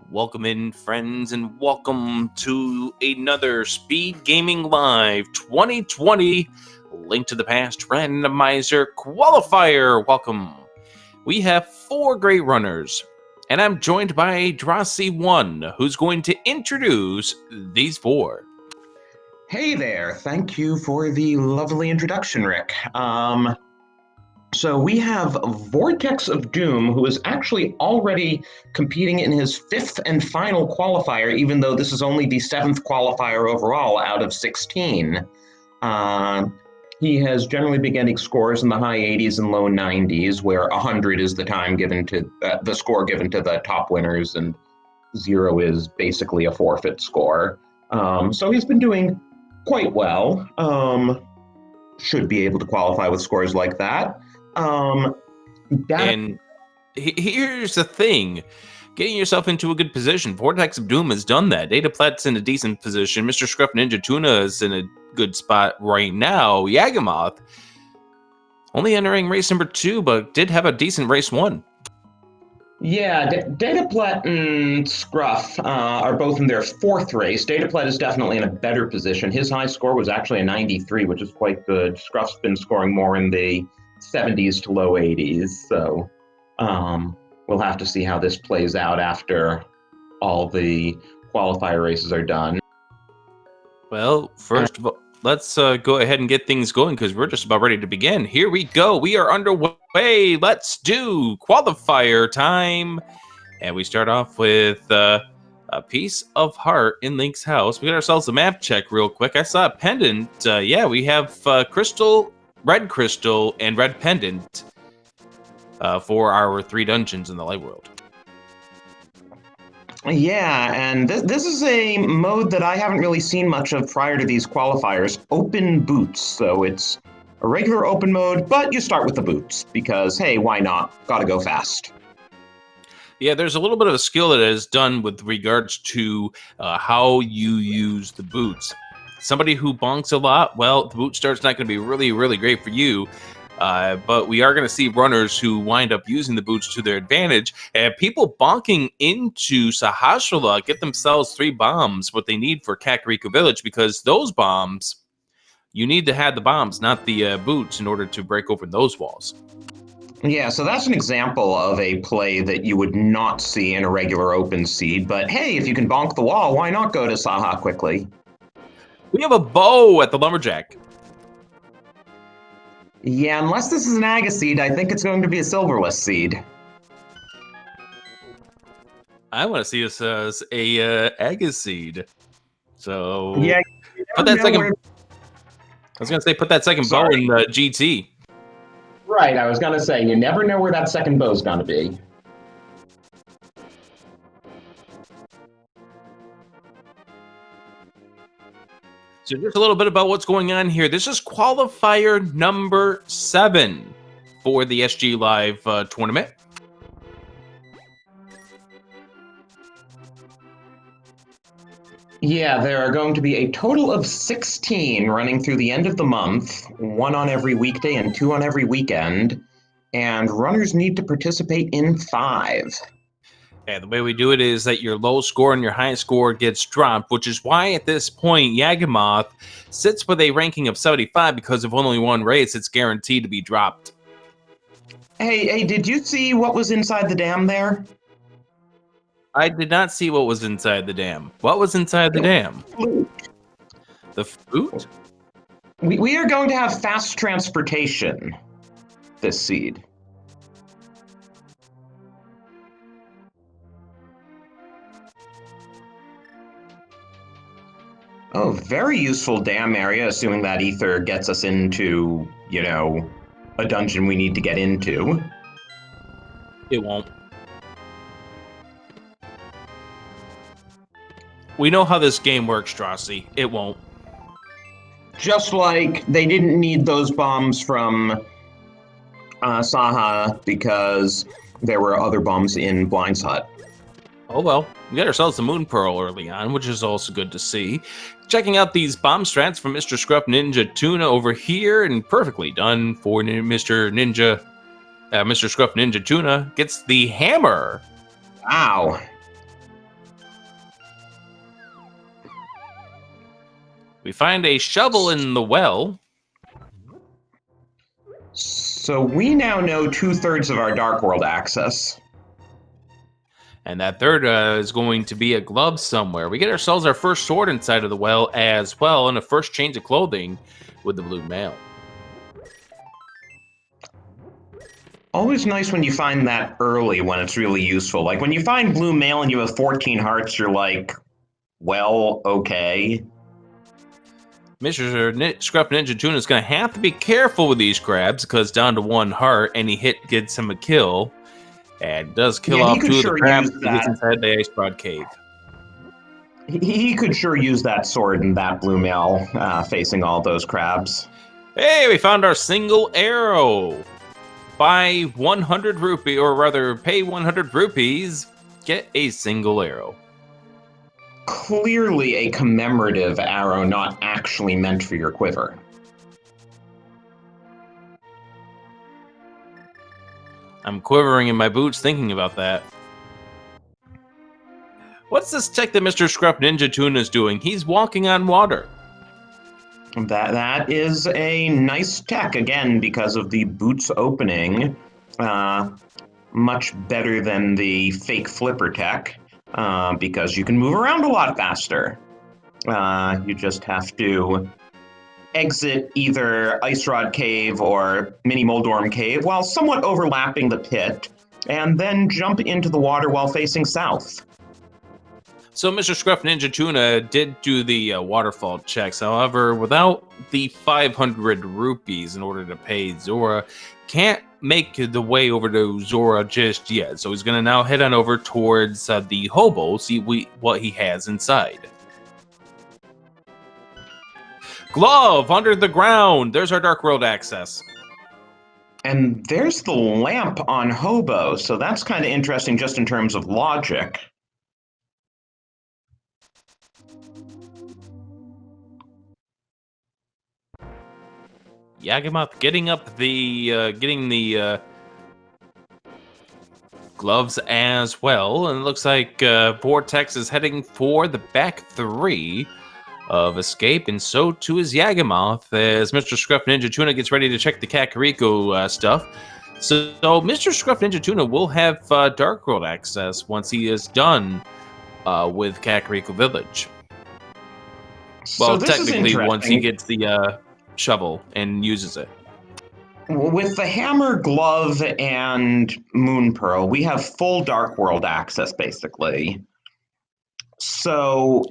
Welcome in, friends, and welcome to another Speed Gaming Live 2020 Link to the Past Randomizer Qualifier. Welcome. We have 4 great runners, and I'm joined by Drosy1, who's going to introduce these 4. Hey there, thank you for the lovely introduction, Rick. So we have Vortex of Doom, who is actually already competing in his 5th and final qualifier, even though this is only the 7th qualifier overall out of 16. He has generally been getting scores in the high 80s and low 90s, where 100 is the time given to the score given to the top winners, and 0 is basically a forfeit score. So he's been doing quite well. Should be able to qualify with scores like that. And here's the thing. Getting yourself into a good position. Vortex of Doom has done that. Dataplet's in a decent position. Mr. Scruff Ninja Tuna is in a good spot right now. Yagamoth only entering race number 2, but did have a decent race 1. Yeah, Dataplet and Scruff are both in their 4th race. Dataplet is definitely in a better position. His high score was actually a 93, which is quite good. Scruff's been scoring more in the 70s to low 80s, so we'll have to see how this plays out after all the qualifier races are done. Well, first of all, let's go ahead and get things going because we're just about ready to begin. Here we go. We are underway. Let's do qualifier time. And we start off with a piece of heart in Link's house. We got ourselves a map check real quick. I saw a pendant. Yeah, we have red crystal, and red pendant for our 3 dungeons in the light world. Yeah, and this is a mode that I haven't really seen much of prior to these qualifiers, open boots. So it's a regular open mode, but you start with the boots because, hey, why not? Gotta go fast. Yeah, there's a little bit of a skill that is done with regards to how you use the boots. Somebody who bonks a lot, well, the boot start's not going to be really, really great for you. But we are going to see runners who wind up using the boots to their advantage. And people bonking into Sahasrahla get themselves 3 bombs, what they need for Kakariko Village, because those bombs, you need to have the bombs, not the boots, in order to break open those walls. Yeah, so that's an example of a play that you would not see in a regular open seed. But hey, if you can bonk the wall, why not go to Saha quickly? We have a bow at the Lumberjack. Yeah, unless this is an Aga seed, I think it's going to be a Silverless seed. I want to see this as a Aga seed. So yeah, put that second. I was gonna say put that second bow in GT. Right, I was gonna say you never know where that second bow's gonna be. So just a little bit about what's going on here. This is qualifier number 7 for the SG Live tournament. Yeah, there are going to be a total of 16 running through the end of the month, 1 on every weekday and 2 on every weekend, and runners need to participate in 5. Yeah, the way we do it is that your low score and your high score gets dropped, which is why at this point Yagamoth sits with a ranking of 75 because of only 1 race. It's guaranteed to be dropped. Hey, did you see what was inside the dam there? I did not see what was inside the dam. What was inside the dam? The fruit? We are going to have fast transportation this seed. Oh, very useful dam area, assuming that ether gets us into, a dungeon we need to get into. It won't. We know how this game works, Drosy. It won't. Just like they didn't need those bombs from Saha because there were other bombs in Blind's Hut. Oh well, we got ourselves the Moon Pearl early on, which is also good to see. Checking out these bomb strats from Mr. Scruff Ninja Tuna over here, and perfectly done for Mr. Scruff Ninja Tuna. Gets the hammer. Wow. We find a shovel in the well. So we now know 2/3 of our Dark World access. And that third is going to be a glove somewhere. We get ourselves our first sword inside of the well as well, and a first change of clothing with the blue mail. Always nice when you find that early when it's really useful. Like when you find blue mail and you have 14 hearts, you're like, well, okay. Mr. Scruff Ninja Tuna is going to have to be careful with these crabs because down to 1 heart, any hit gets him a kill. And does kill off 2 of the crabs when he gets inside the Ice Broad Cave. He could sure use that sword and that blue mail facing all those crabs. Hey, we found our single arrow. Buy 100 rupee, or rather pay 100 rupees, get a single arrow. Clearly a commemorative arrow, not actually meant for your quiver. I'm quivering in my boots thinking about that. What's this tech that Mr. Scruff Ninja Tuna is doing? He's walking on water. That is a nice tech, again, because of the boots opening. Much better than the fake flipper tech, because you can move around a lot faster. You just have to exit either Ice Rod Cave or Mini Moldorm Cave while somewhat overlapping the pit, and then jump into the water while facing south. So Mr. Scruff Ninja Tuna did do the waterfall checks. However, without the 500 rupees in order to pay Zora, can't make the way over to Zora just yet. So he's going to now head on over towards the hobo, see what he has inside. Glove under the ground. There's our Dark World access. And there's the lamp on hobo, so that's kind of interesting just in terms of logic. Yagamoth getting the gloves as well, and it looks like Vortex is heading for the back 3 of Escape, and so too is Yagamoth as Mr. Scruff Ninja Tuna gets ready to check the Kakariko stuff. So Mr. Scruff Ninja Tuna will have Dark World access once he is done with Kakariko Village. Well, technically, once he gets the shovel and uses it. With the hammer, glove, and moon pearl, we have full Dark World access, basically. So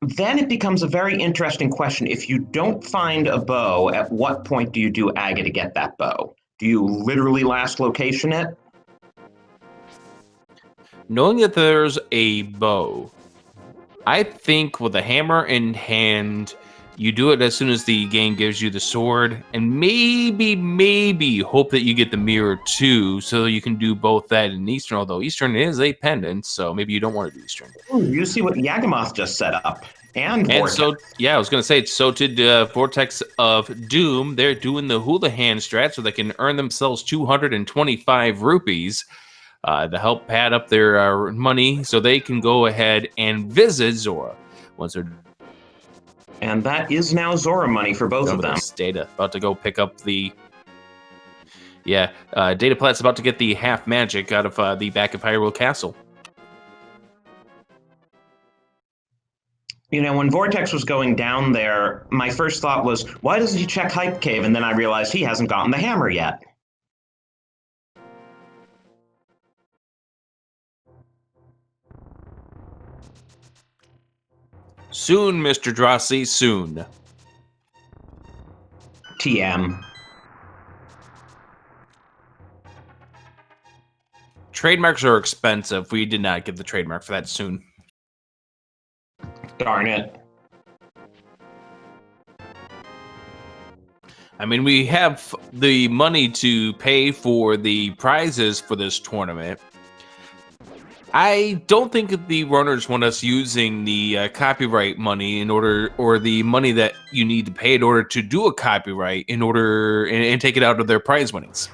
then it becomes a very interesting question. If you don't find a bow, at what point do you do Aga to get that bow? Do you literally last location it? Knowing that there's a bow, I think with a hammer in hand, you do it as soon as the game gives you the sword, and maybe hope that you get the mirror too, so you can do both that and Eastern, although Eastern is a pendant, so maybe you don't want to do Eastern. Ooh, you see what Yagamoth just set up. And Vortex. So, yeah, I was going to say, so did Vortex of Doom. They're doing the hula hand strat so they can earn themselves 225 rupees to help pad up their money so they can go ahead and visit Zora once they're. And that is now Zora money for both of them. Data about to go pick up the. Yeah, Data Plat's about to get the half magic out of the back of Hyrule Castle. You know, when Vortex was going down there, my first thought was, why doesn't he check Hype Cave? And then I realized he hasn't gotten the hammer yet. Soon, Mr. Drossi, soon. TM. Trademarks are expensive. We did not get the trademark for that soon. Darn it. I mean, we have the money to pay for the prizes for this tournament. I don't think the runners want us using the copyright money in order, or the money that you need to pay in order to do a copyright in order and take it out of their prize winnings.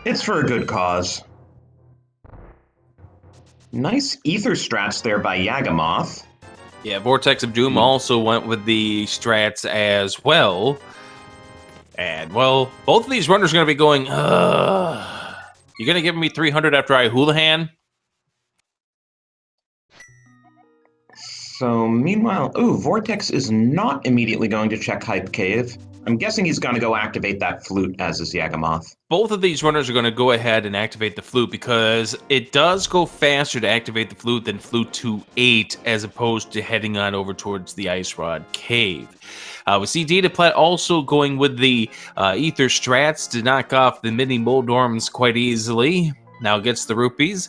It's for a good cause. Nice ether strats there by Yagamoth. Yeah, Vortex of Doom also went with the strats as well. And, well, both of these runners are going to be going, you're going to give me 300 after I Houlihan? So, meanwhile, Vortex is not immediately going to check Hype Cave. I'm guessing he's going to go activate that flute, as is Yagamoth. Both of these runners are going to go ahead and activate the flute because it does go faster to activate the flute than Flute 2-8 as opposed to heading on over towards the Ice Rod Cave. We see Dataplat also going with the Ether Strats to knock off the mini Moldorms quite easily. Now gets the rupees.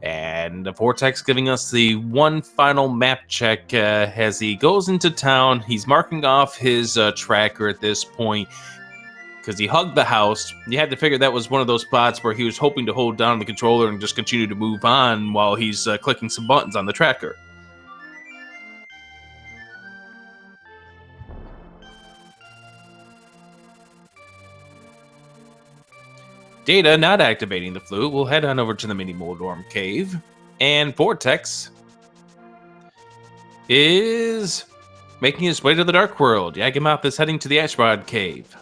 And the Vortex giving us the one final map check as he goes into town. He's marking off his tracker at this point because he hugged the house. You had to figure that was one of those spots where he was hoping to hold down the controller and just continue to move on while he's clicking some buttons on the tracker. Data not activating the flute. We'll head on over to the mini Moldorm Cave. And Vortex is making his way to the Dark World. Yagamoth is heading to the Ice Rod Cave.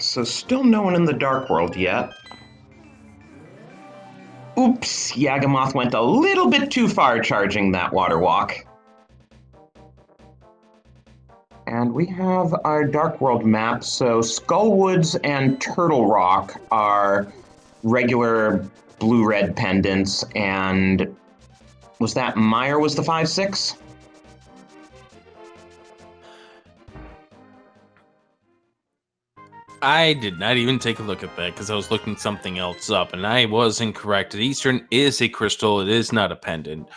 So still no one in the Dark World yet. Oops, Yagamoth went a little bit too far charging that water walk. And we have our Dark World map. So Skullwoods and Turtle Rock are regular blue-red pendants, and was that Meyer was the 5-6? I did not even take a look at that because I was looking something else up, and I was incorrect. Eastern is a crystal; it is not a pendant.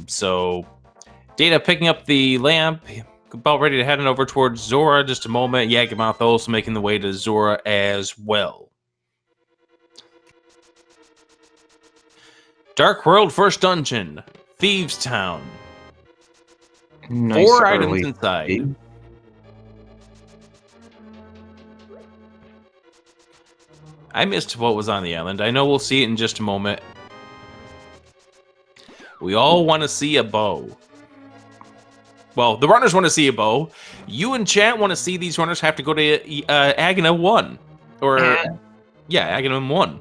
So, Data picking up the lamp, about ready to head on over towards Zora. Just a moment. Yagamoth also making the way to Zora as well. Dark World First Dungeon, Thieves Town. Nice 4 early items inside. speed. I missed what was on the island. I know we'll see it in just a moment. We all want to see a bow. Well, the runners want to see a bow. You and chat want to see these runners have to go to Agana 1. Or, yeah, Agana 1.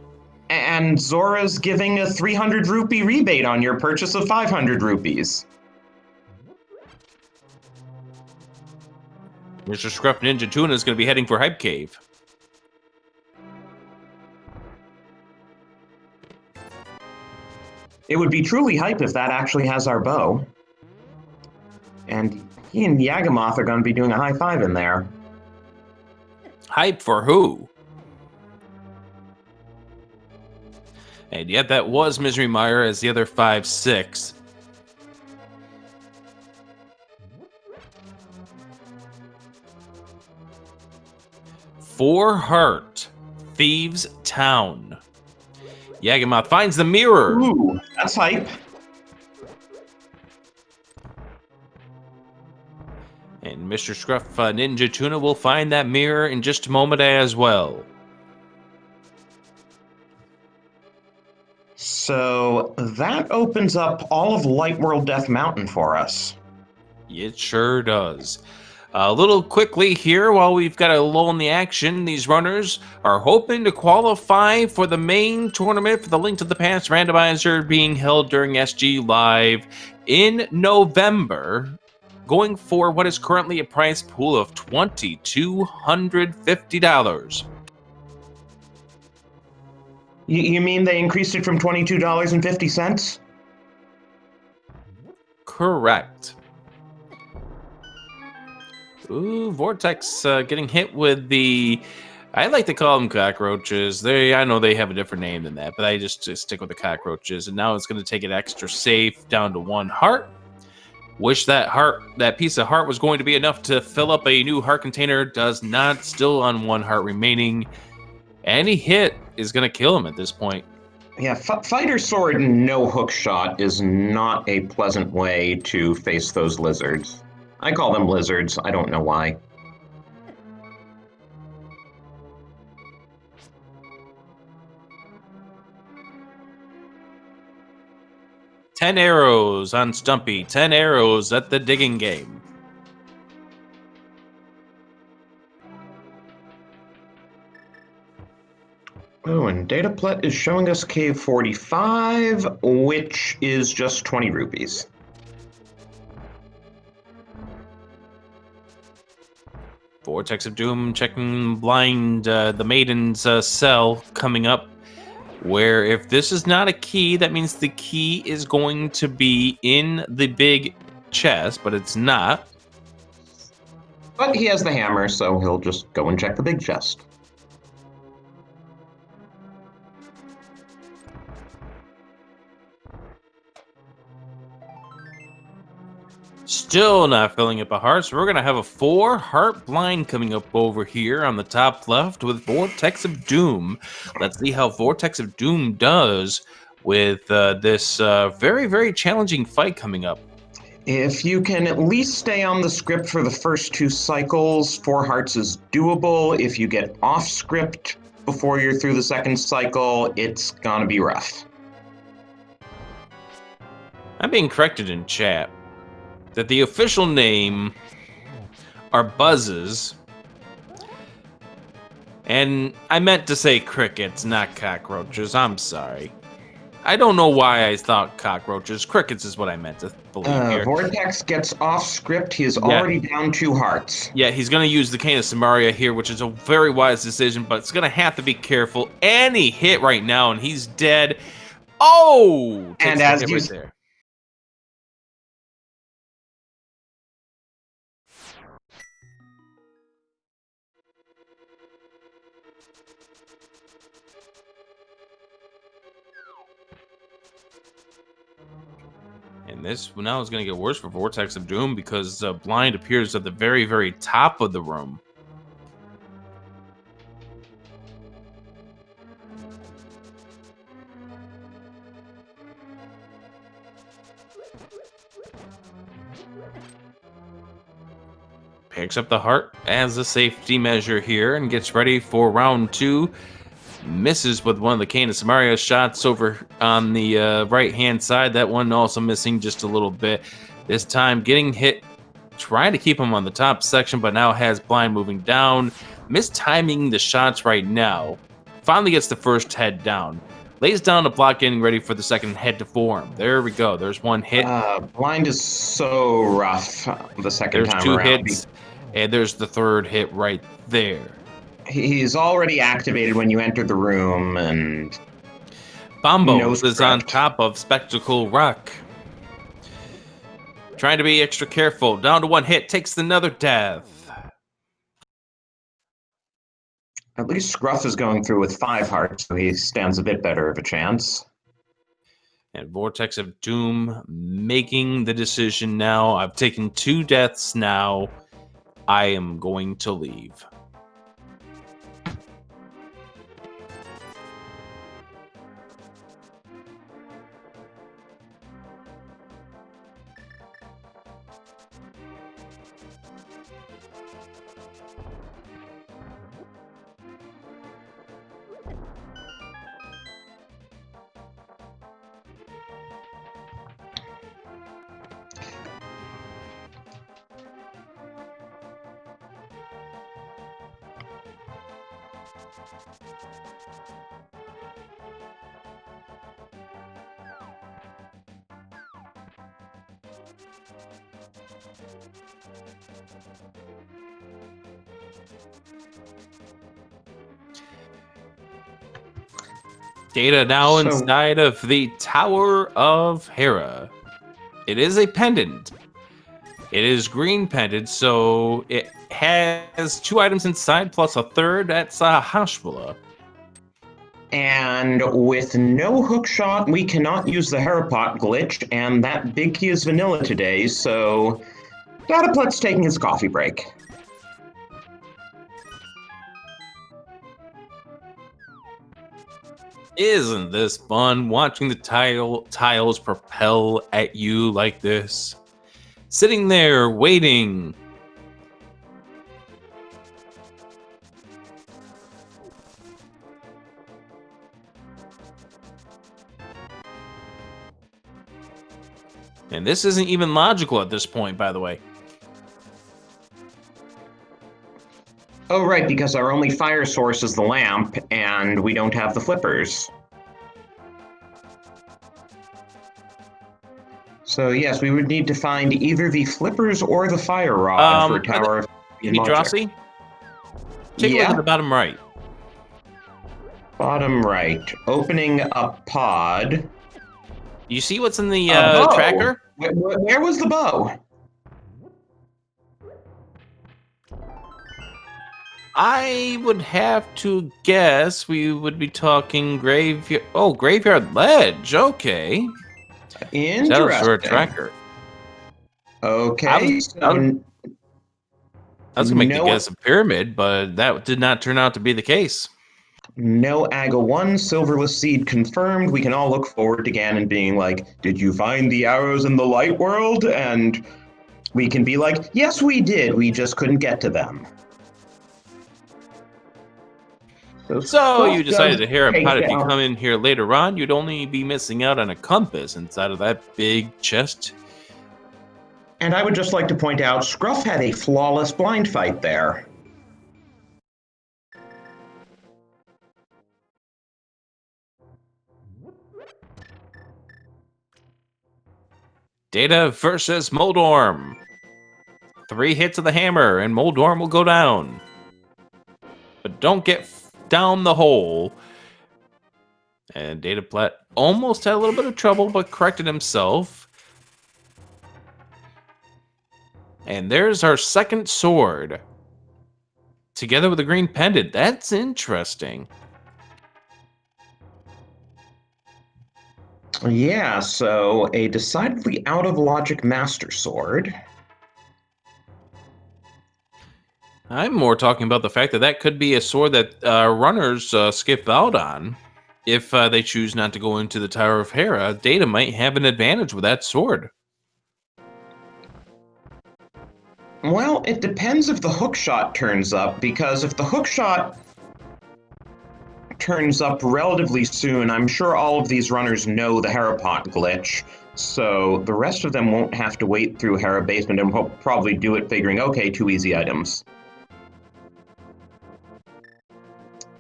And Zora's giving a 300 rupee rebate on your purchase of 500 rupees. Mr. Scruff Ninja Tuna is going to be heading for Hype Cave. It would be truly hype if that actually has our bow. And he and Yagamoth are going to be doing a high five in there. Hype for who? And yet that was Misery Meyer as the other 5-6. For Heart, Thieves Town. Yagamoth finds the mirror. Ooh, that's hype. And Mr. Scruff Ninja Tuna will find that mirror in just a moment as well. So that opens up all of Light World Death Mountain for us. It sure does. A little quickly here, while we've got a lull in the action, these runners are hoping to qualify for the main tournament for the Link to the Past Randomizer being held during SG Live in November, going for what is currently a prize pool of $2,250. You mean they increased it from $22.50? Correct. Ooh, Vortex getting hit with the... I like to call them cockroaches. I know they have a different name than that, but I just stick with the cockroaches. And now it's going to take it extra safe down to 1 heart. Wish that piece of heart was going to be enough to fill up a new heart container. Does not. Still on 1 heart remaining. Any hit is going to kill him at this point. Yeah, fighter sword no hook shot is not a pleasant way to face those lizards. I call them lizards. I don't know why. Ten arrows on Stumpy. 10 arrows at the digging game. Oh, and Dataplet is showing us Cave 45, which is just 20 rupees. Vortex of Doom checking blind the Maiden's cell coming up. Where if this is not a key, that means the key is going to be in the big chest, but it's not. But he has the hammer, so he'll just go and check the big chest. Still not filling up a heart, so we're going to have a 4 heart blind coming up over here on the top left with Vortex of Doom. Let's see how Vortex of Doom does with this very, very challenging fight coming up. If you can at least stay on the script for the first 2 cycles, 4 hearts is doable. If you get off script before you're through the second cycle, it's gonna be rough. I'm being corrected in chat that the official name are buzzes, and I meant to say crickets, not cockroaches. I'm sorry. I don't know why I thought cockroaches. Crickets is what I meant to believe here. Vortex gets off script. He is already down 2 hearts. Yeah, he's going to use the Cane of Samaria here, which is a very wise decision, but it's going to have to be careful. And he hit right now, and he's dead. Oh! And as you... right there. And this now is going to get worse for Vortex of Doom because Blind appears at the very, very top of the room. Picks up the heart as a safety measure here and gets ready for round 2. Misses with one of the Cane of Samaria shots over on the right-hand side. That one also missing just a little bit. This time getting hit, trying to keep him on the top section, but now has Blind moving down. Mistiming the shots right now. Finally gets the first head down. Lays down a block, getting ready for the second head to form. There we go. There's one hit. Blind is so rough the second time around. There's 2 hits, and there's the third hit right there. He's already activated when you enter the room, and... Bombo is on top of Spectacle Rock. Trying to be extra careful. Down to 1 hit, takes another death. At least Scruff is going through with 5 hearts, so he stands a bit better of a chance. And Vortex of Doom making the decision now. I've taken 2 deaths now. I am going to leave. Data now inside of the Tower of Hera. It is a pendant. It is green pendant, so it has 2 items inside plus a third. That's a Hashwala. And with no hookshot, we cannot use the Herapot glitch, and that big key is vanilla today, so Dataplet's taking his coffee break. Isn't this fun, watching the tiles propel at you like this? Sitting there, waiting. And this isn't even logical at this point, by the way. Oh, right, because our only fire source is the lamp, and we don't have the flippers. So yes, we would need to find either the flippers or the fire rod for Tower of Hey, Logic. Drosy, take a look at the bottom right. Bottom right. Opening a pod. You see what's in the bow. tracker? Where was the bow? I would have to guess we would be talking graveyard. Oh, graveyard ledge. Okay. Interesting. That was for a tracker. Okay. I was gonna make the guess a pyramid, but that did not turn out to be the case. No AGA 1 silverless seed confirmed. We can all look forward to Ganon being like, "Did you find the arrows in the light world?" And we can be like, "Yes, we did. We just couldn't get to them." So you decided to hear about if you come in here later on, you'd only be missing out on a compass inside of that big chest. And I would just like to point out, Scruff had a flawless blind fight there. Data versus Moldorm. 3 hits of the hammer and Moldorm will go down. But don't get down the hole. And Dataplat almost had a little bit of trouble, but corrected himself. And there's our second sword. Together with the green pendant. That's interesting. Yeah, so a decidedly out of logic Master Sword. I'm more talking about the fact that that could be a sword that runners skip out on. If they choose not to go into the Tower of Hera, Data might have an advantage with that sword. Well, it depends if the hookshot turns up, because if the hookshot turns up relatively soon, I'm sure all of these runners know the Herapot glitch, so the rest of them won't have to wait through Hera Basement and will probably do it figuring, okay, 2 easy items.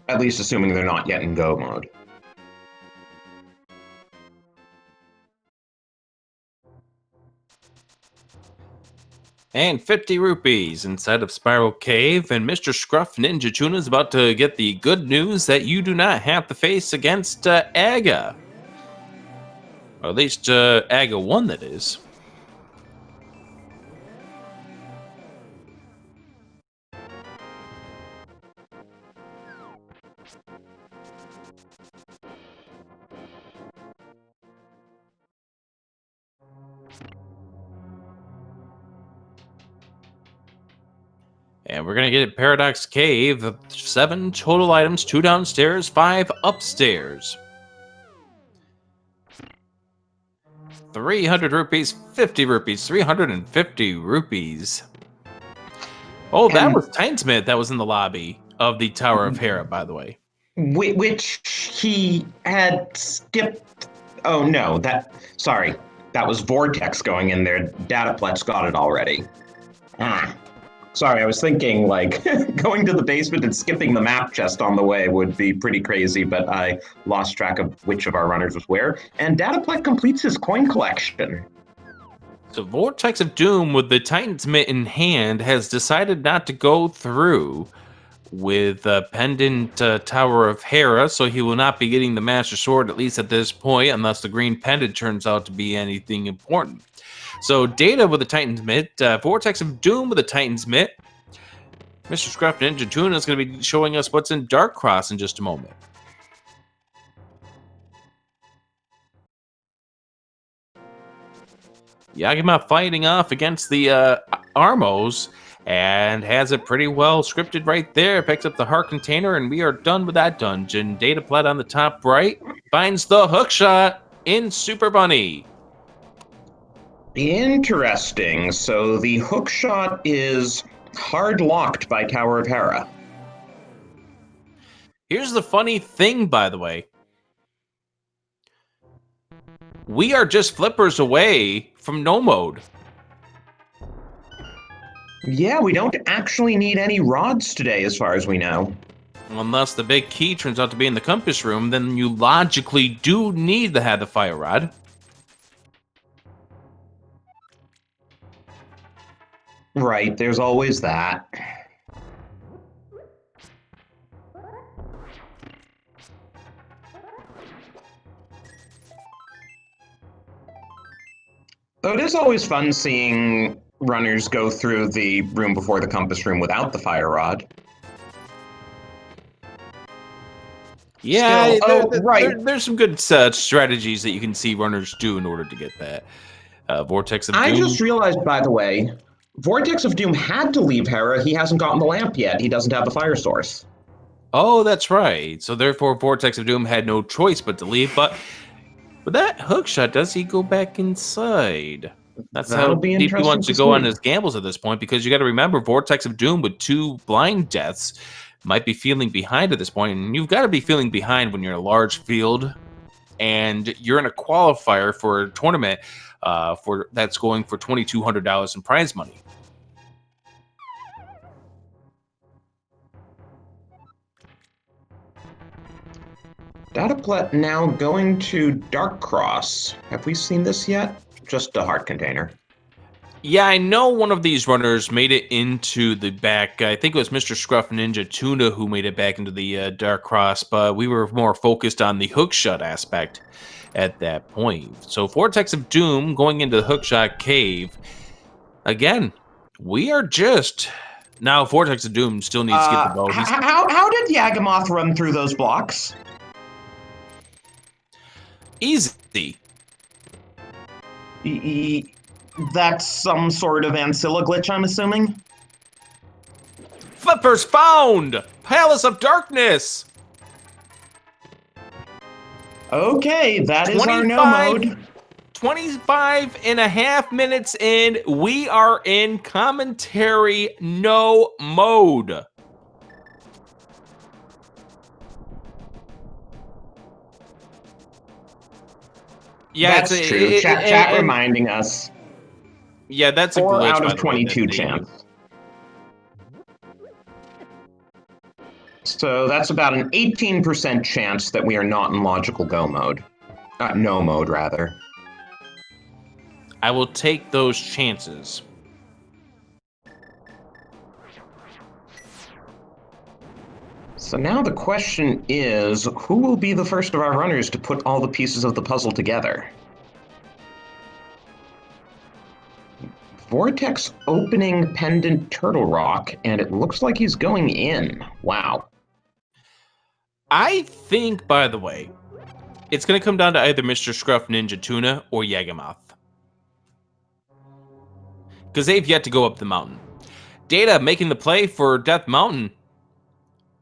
At least assuming they're not yet in go mode. And 50 rupees inside of Spiral Cave, and Mr. Scruff Ninja Tuna is about to get the good news that you do not have to face against Aga. Or at least Aga 1, that is. And we're going to get Paradox Cave. 7 total items, 2 downstairs, 5 upstairs. 300 rupees, 50 rupees, 350 rupees. Oh, that was Tinesmith that was in the lobby of the Tower of Hera, by the way. Which he had skipped. Oh no, sorry. That was Vortex going in there. Dataplet's got it already. Sorry, I was thinking, like, going to the basement and skipping the map chest on the way would be pretty crazy, but I lost track of which of our runners was where. And Dataplet completes his coin collection. So Vortex of Doom, with the Titan's Mitt in hand, has decided not to go through with Pendant Tower of Hera, so he will not be getting the Master Sword, at least at this point, unless the green pendant turns out to be anything important. So Data with the Titan's Mitt, Vortex of Doom with the Titan's Mitt. Mr. Scruff Ninja Tuna is going to be showing us what's in Dark Cross in just a moment. Yagima fighting off against the Armos, and has it pretty well scripted right there. Picks up the heart container, and we are done with that dungeon. Dataplat on the top right finds the hook shot in Super Bunny. Interesting. So the hook shot is hard locked by Tower of Hera. Here's the funny thing, by the way. We are just flippers away from no mode. Yeah, we don't actually need any rods today, as far as we know. Unless the big key turns out to be in the compass room, then you logically do need to have the fire rod. Right, there's always that. Though it is always fun seeing runners go through the room before the compass room without the fire rod. Yeah, right. There's some good strategies that you can see runners do in order to get that. Vortex of Doom. I just realized, by the way, Vortex of Doom had to leave Hera. He hasn't gotten the lamp yet. He doesn't have the fire source. Oh, that's right. So therefore, Vortex of Doom had no choice but to leave. But with that hook shot, does he go back inside? That's how deep he wants to go on his gambles at this point, because you got to remember, Vortex of Doom with 2 blind deaths might be feeling behind at this point, and you've got to be feeling behind when you're in a large field and you're in a qualifier for a tournament that's going for $2,200 in prize money. Dataplat now going to Dark Cross. Have we seen this yet? Just a heart container. Yeah, I know one of these runners made it into the back. I think it was Mr. Scruff Ninja Tuna who made it back into the Dark Cross, but we were more focused on the hookshot aspect at that point. So Vortex of Doom going into the hookshot cave. Again, we are just... Now, Vortex of Doom still needs to get the bow. How did Yagamoth run through those blocks? Easy. That's some sort of Ancilla glitch, I'm assuming? Flippers found! Palace of Darkness! Okay, that is our no mode. 25 and a half minutes in, we are in commentary no mode. Yeah, that's true. Chat reminding us. Yeah, that's a 4 glitch, out of 22 chance. So that's about an 18% chance that we are not in logical go mode. No mode, rather. I will take those chances. So now the question is, who will be the first of our runners to put all the pieces of the puzzle together? Vortex opening pendant turtle rock, and it looks like he's going in. Wow. I think, by the way, it's going to come down to either Mr. Scruff Ninja Tuna or Yagamoth. Because they've yet to go up the mountain. Data making the play for Death Mountain.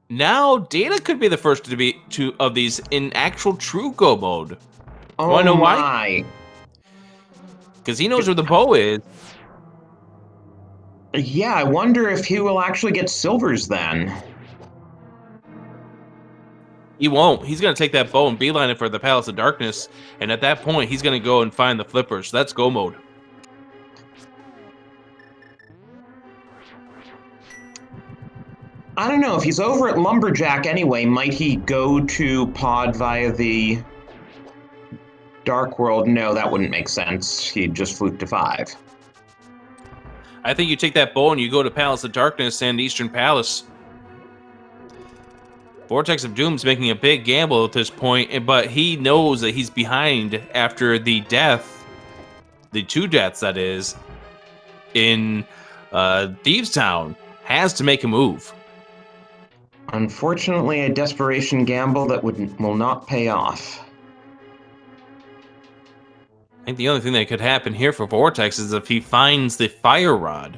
Now, Data could be the first to be of these in actual true go mode. Oh, wanna know why? Because he knows where the bow is. Yeah, I wonder if he will actually get silvers then. He won't. He's going to take that bow and beeline it for the Palace of Darkness. And at that point, he's going to go and find the flippers. That's go mode. I don't know. If he's over at Lumberjack anyway, might he go to Pod via the Dark World? No, that wouldn't make sense. He'd just fluke to 5. I think you take that bow and you go to Palace of Darkness and Eastern Palace. Vortex of Doom's making a big gamble at this point, but he knows that he's behind after the death, the 2 deaths that is, in Thieves Town. Has to make a move. Unfortunately, a desperation gamble that will not pay off. I think the only thing that could happen here for Vortex is if he finds the fire rod.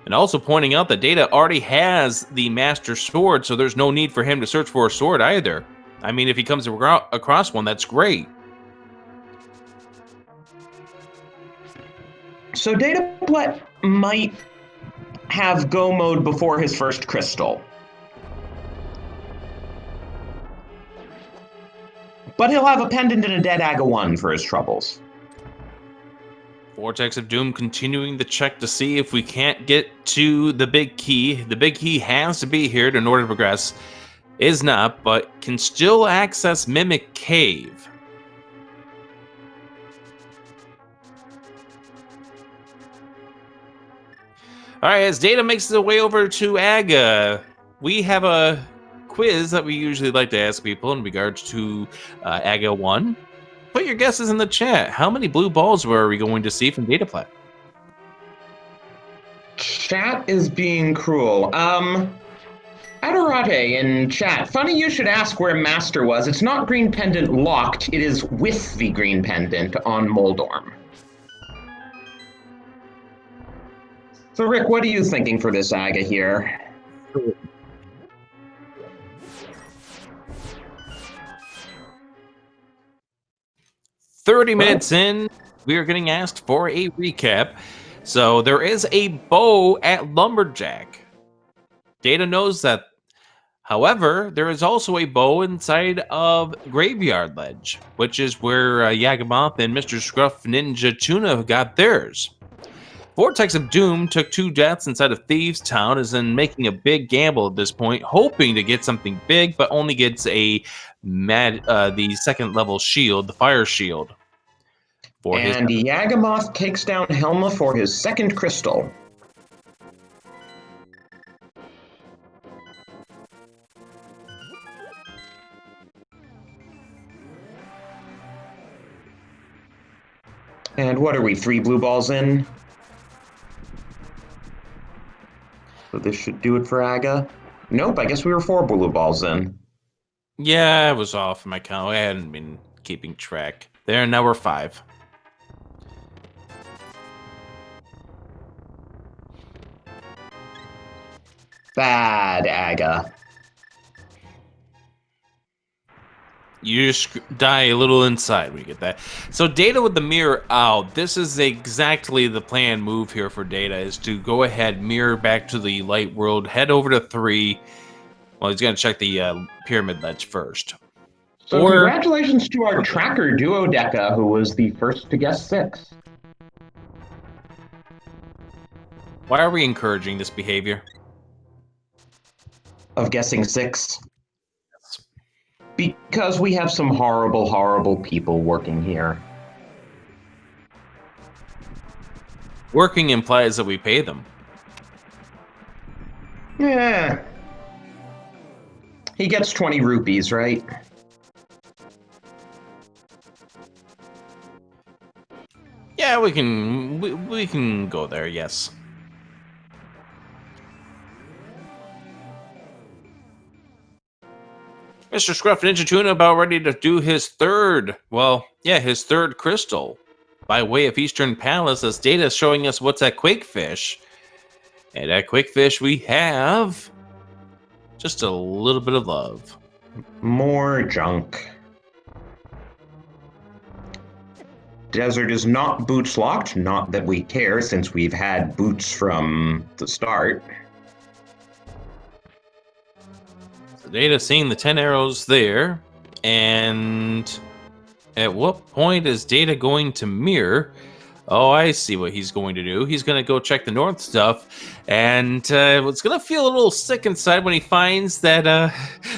And also pointing out that Data already has the Master Sword, so there's no need for him to search for a sword either. I mean, if he comes across one, that's great. So Dataplet might have go mode before his first crystal. But he'll have a pendant and a dead Aga 1 for his troubles. Vortex of Doom continuing the check to see if we can't get to the big key. The big key has to be here in order to progress. Is not, but can still access Mimic Cave. Alright, as Data makes his way over to Aga, we have a quiz that we usually like to ask people in regards to Aga 1. Put your guesses in the chat. How many blue balls were we going to see from Dataplat? Chat is being cruel. Adorate in chat. Funny you should ask where Master was. It's not green pendant locked. It is with the green pendant on Moldorm. So Rick, what are you thinking for this Aga here? Minutes in, we are getting asked for a recap. So there is a bow at Lumberjack. Data knows that. However, there is also a bow inside of Graveyard Ledge, which is where Yagamoth and Mr. Scruff Ninja Tuna got theirs. Vortex of Doom took 2 deaths inside of Thieves Town, is in making a big gamble at this point, hoping to get something big, but only gets the 2nd level shield, the fire shield. And Yagamoth takes down Helma for his 2nd crystal. And what are we, 3 blue balls in? So this should do it for Aga. Nope, I guess we were 4 blue balls in. Yeah, I was off my count. I hadn't been keeping track. There, now we're 5. Bad Aga. You just die a little inside when you get that. So Data with the mirror out. This is exactly the planned move here for Data, is to go ahead, mirror back to the light world, head over to 3. Well, he's going to check the pyramid ledge first. So congratulations to our tracker Duodeca, who was the first to guess 6. Why are we encouraging this behavior? Of guessing 6? Because we have some horrible, horrible people working here. Working implies that we pay them. Yeah. He gets 20 rupees, right? Yeah, we can go there, yes. Mr. Scruff Ninja Tuna about ready to do his 3rd, his 3rd crystal by way of Eastern Palace, as Data is showing us what's at Quakefish. And at Quakefish we have just a little bit of love. More junk. Desert is not boots locked, not that we care since we've had boots from the start. So Data seeing the 10 arrows there, and at what point is Data going to mirror? Oh, I see what he's going to do. He's going to go check the north stuff, and it's going to feel a little sick inside when he finds that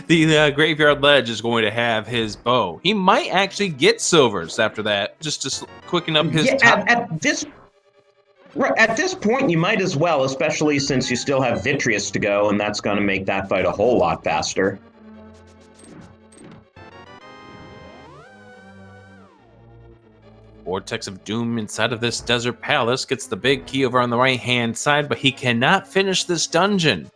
the Graveyard Ledge is going to have his bow. He might actually get silvers after that, just to quicken up his top. At this point, you might as well, especially since you still have Vitreous to go, and that's going to make that fight a whole lot faster. Vortex of Doom inside of this desert palace gets the big key over on the right hand side, but he cannot finish this dungeon.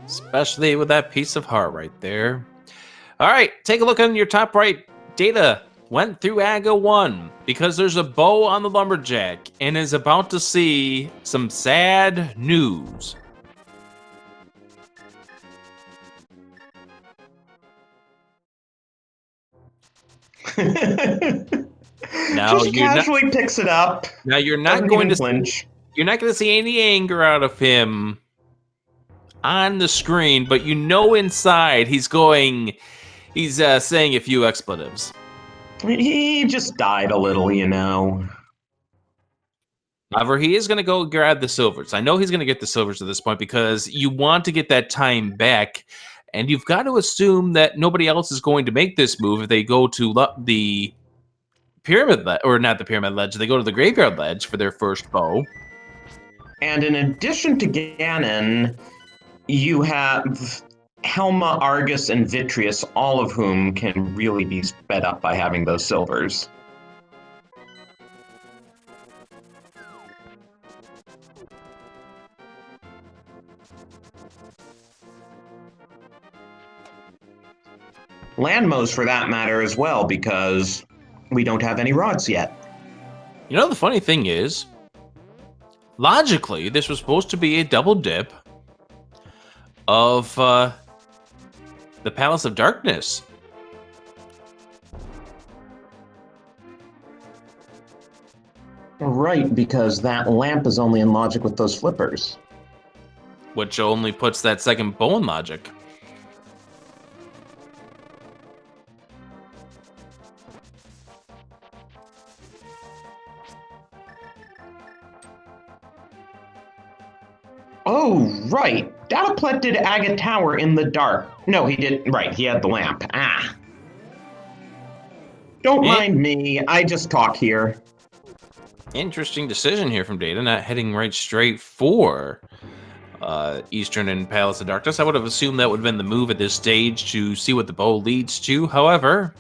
Especially with that piece of heart right there. All right, take a look on your top right. Data went through AGA 1 because there's a bow on the lumberjack and is about to see some sad news. Now Just casually picks it up. you're not Doesn't going even to flinch. you're not going to see any anger out of him on the screen, but you know inside he's saying a few expletives. He just died a little, you know. However, he is going to go grab the silvers. I know he's going to get the silvers at this point because you want to get that time back, and you've got to assume that nobody else is going to make this move if they go to the pyramid ledge, or not the pyramid ledge. They go to the graveyard ledge for their first bow. And in addition to Ganon, you have Helma, Argus, and Vitreous, all of whom can really be sped up by having those silvers. Landmos, for that matter, as well, because we don't have any rods yet. You know, the funny thing is, logically, this was supposed to be a double dip of the Palace of Darkness. Right, because that lamp is only in logic with those flippers. Which only puts that second bow in logic. Oh, right. Dataplet did Agate Tower in the dark. No, he didn't. Right, he had the lamp. Ah. Don't mind me. I just talk here. Interesting decision here from Data, not heading right straight for Eastern and Palace of Darkness. I would have assumed that would have been the move at this stage to see what the bow leads to. However,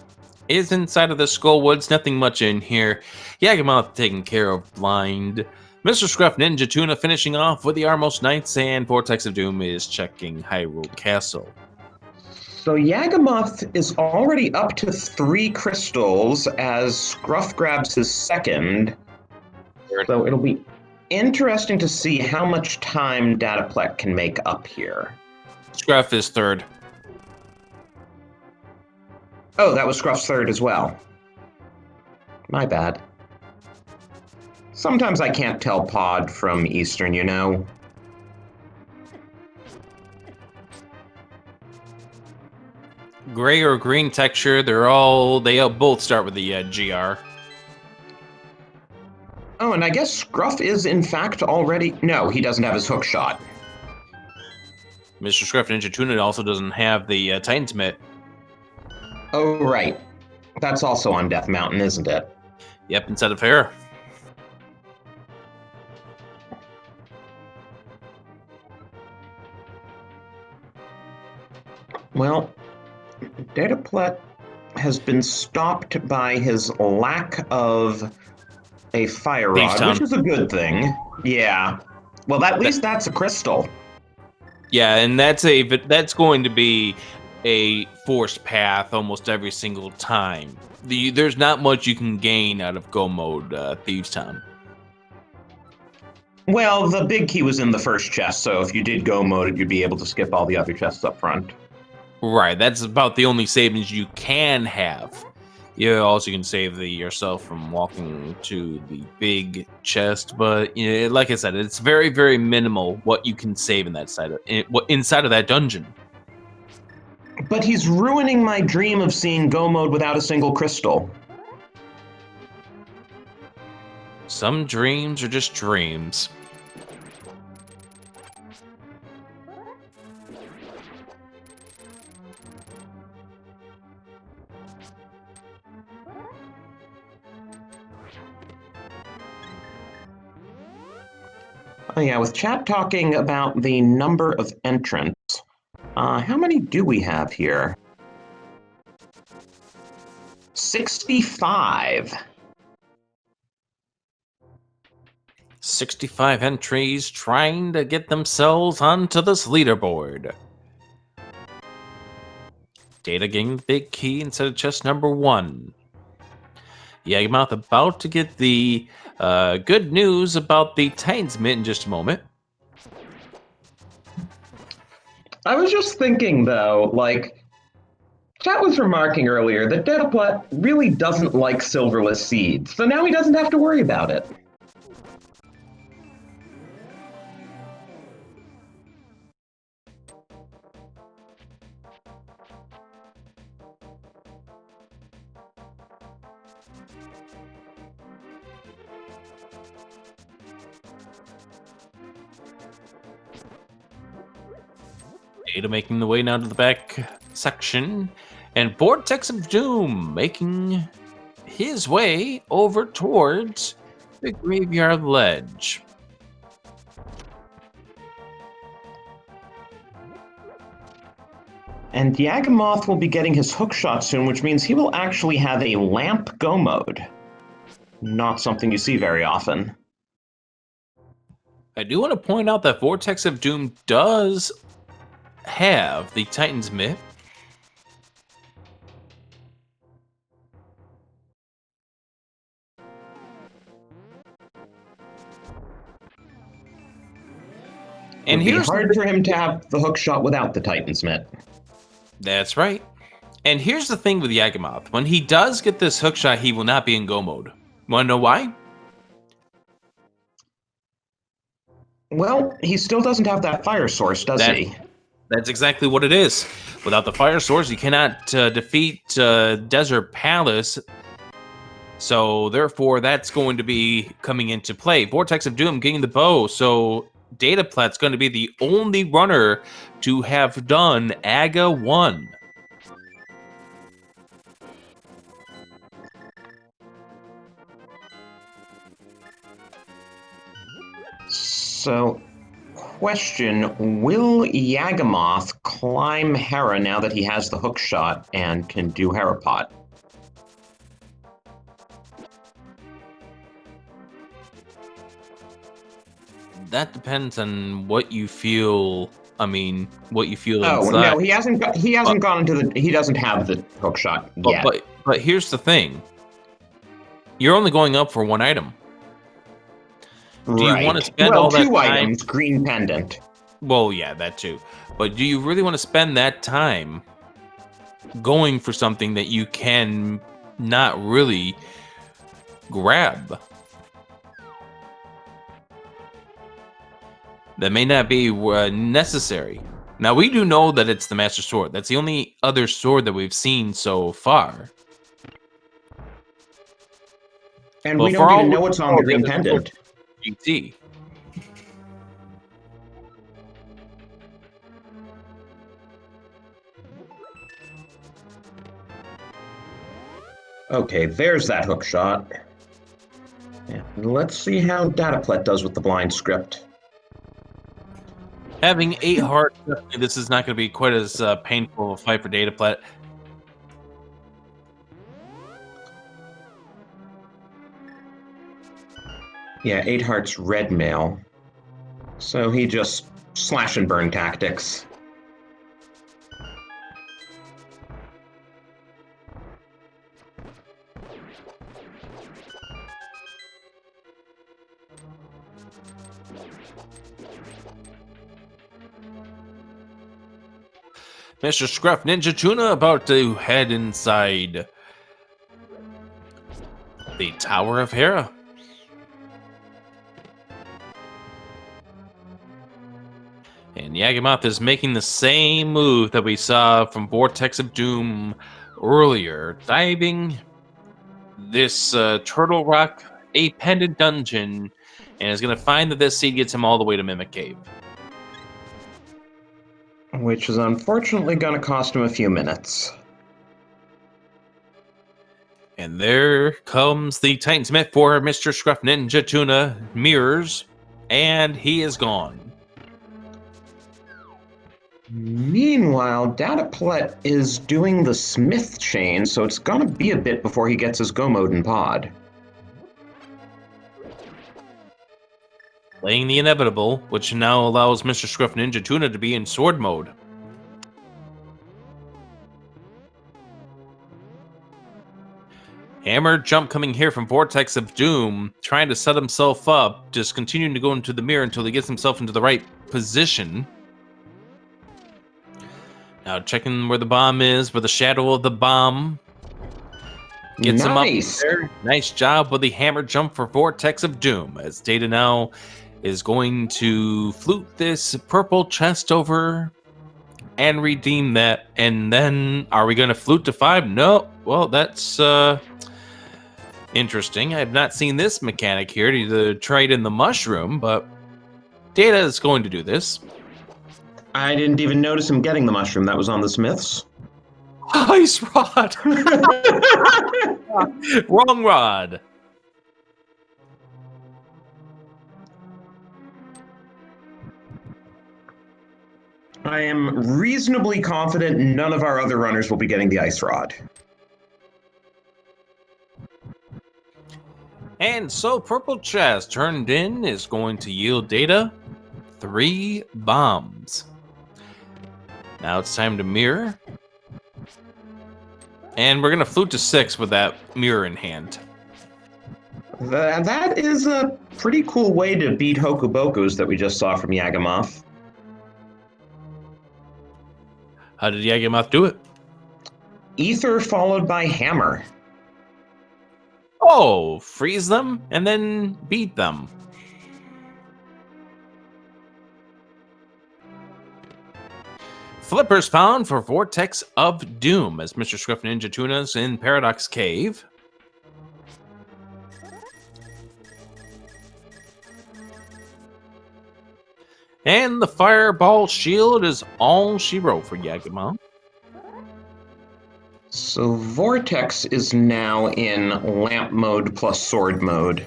is inside of the Skull Woods, nothing much in here. Yagamoth taking care of blind. Mr. Scruff Ninja Tuna finishing off with the Armos Knights, and Vortex of Doom is checking Hyrule Castle. So Yagamoth is already up to 3 crystals as Scruff grabs his second. So it'll be interesting to see how much time Dataplet can make up here. Scruff is third. Oh, that was Scruff's third as well. My bad. Sometimes I can't tell Pod from Eastern, you know. Gray or green texture, they both start with the GR. Oh, and I guess Scruff is in fact already... No, he doesn't have his hook shot. Mr. Scruff Ninja Tuna also doesn't have the Titan's Mitt. Oh, right. That's also on Death Mountain, isn't it? Yep, instead of Hera. Well, Dataplet has been stopped by his lack of a fire rod, which is a good thing. Yeah. Well, at least that's a crystal. Yeah, and that's going to be a forced path almost every single time. There's not much you can gain out of Go Mode Thieves Town. Well, the big key was in the first chest, so if you did Go Mode it, you'd be able to skip all the other chests up front. Right, that's about the only savings you can have. You also can save yourself from walking to the big chest, but like I said, it's very, very minimal what you can save in that inside of that dungeon. But he's ruining my dream of seeing Go Mode without a single crystal. Some dreams are just dreams. Oh yeah, with chat talking about the number of entrants, how many do we have here? 65. 65 entries trying to get themselves onto this leaderboard. Data getting the big key instead of chest number 1. Yagmoth about to get the good news about the Titan's Mint in just a moment. I was just thinking, though, like, Chat was remarking earlier that Dedaplat really doesn't like silverless seeds, so now he doesn't have to worry about it. Data making the way now to the back section, and Vortex of Doom making his way over towards the graveyard ledge. And Yagamoth will be getting his hookshot soon, which means he will actually have a lamp go mode. Not something you see very often. I do want to point out that Vortex of Doom does have the Titan's Mitt. And it would be hard for him to have the hook shot without the Titan's Mitt. That's right. And here's the thing with Yagamoth. When he does get this hook shot, he will not be in go mode. Want to know why? Well, he still doesn't have that fire source, does he? That's exactly what it is. Without the fire source, you cannot defeat Desert Palace. So, therefore, that's going to be coming into play. Vortex of Doom getting the bow. So, Dataplat's going to be the only runner to have done AGA 1. So, question, will Yagamoth climb Hera now that he has the hook shot and can do Herapot? That depends on what you feel. I mean, what you feel Oh inside. no, he hasn't gone into the. He doesn't have the hook shot yet. But here's the thing: you're only going up for one item. Do you want to spend all that time? Two items, green pendant. Well, yeah, that too. But do you really want to spend that time going for something that you can not really grab? That may not be necessary. Now, we do know that it's the Master Sword. That's the only other sword that we've seen so far. And we don't even know what's on the green pendant. GT. Okay, there's that hook shot. Yeah. Let's see how Dataplet does with the blind script. Having 8 hearts, this is not going to be quite as painful a fight for Dataplet. Yeah, 8 hearts red mail. So he just slash and burn tactics. Mr. Scruff Ninja Tuna about to head inside the Tower of Hera. And Yagamoth is making the same move that we saw from Vortex of Doom earlier, diving this Turtle Rock, a pendant dungeon, and is going to find that this seed gets him all the way to Mimic Cave. Which is unfortunately going to cost him a few minutes. And there comes the Titan's Myth for Mr. Scruff Ninja Tuna Mirrors, and he is gone. Meanwhile, Dataplet is doing the Smith chain, so it's gonna be a bit before he gets his go mode in pod. Playing the inevitable, which now allows Mr. Scruff Ninja Tuna to be in sword mode. Hammer jump coming here from Vortex of Doom, trying to set himself up, just continuing to go into the mirror until he gets himself into the right position. Now checking where the bomb is, where the shadow of the bomb gets him up there. Nice job with the hammer jump for Vortex of Doom, as Data now is going to flute this purple chest over and redeem that. And then, are we going to flute to 5? No. Well, that's interesting. I have not seen this mechanic here to trade in the mushroom, but Data is going to do this. I didn't even notice him getting the mushroom. That was on the Smiths. Ice rod! Wrong rod. I am reasonably confident none of our other runners will be getting the ice rod. And so purple chest turned in is going to yield Data 3 bombs. Now it's time to mirror. And we're going to flute to 6 with that mirror in hand. That is a pretty cool way to beat Hokubokus that we just saw from Yagamoth. How did Yagamoth do it? Ether followed by hammer. Oh, freeze them and then beat them. Flippers found for Vortex of Doom as Mr. Scruff Ninja Tuna's in Paradox Cave. And the Fireball Shield is all she wrote for Yagamoth. So Vortex is now in lamp mode plus sword mode.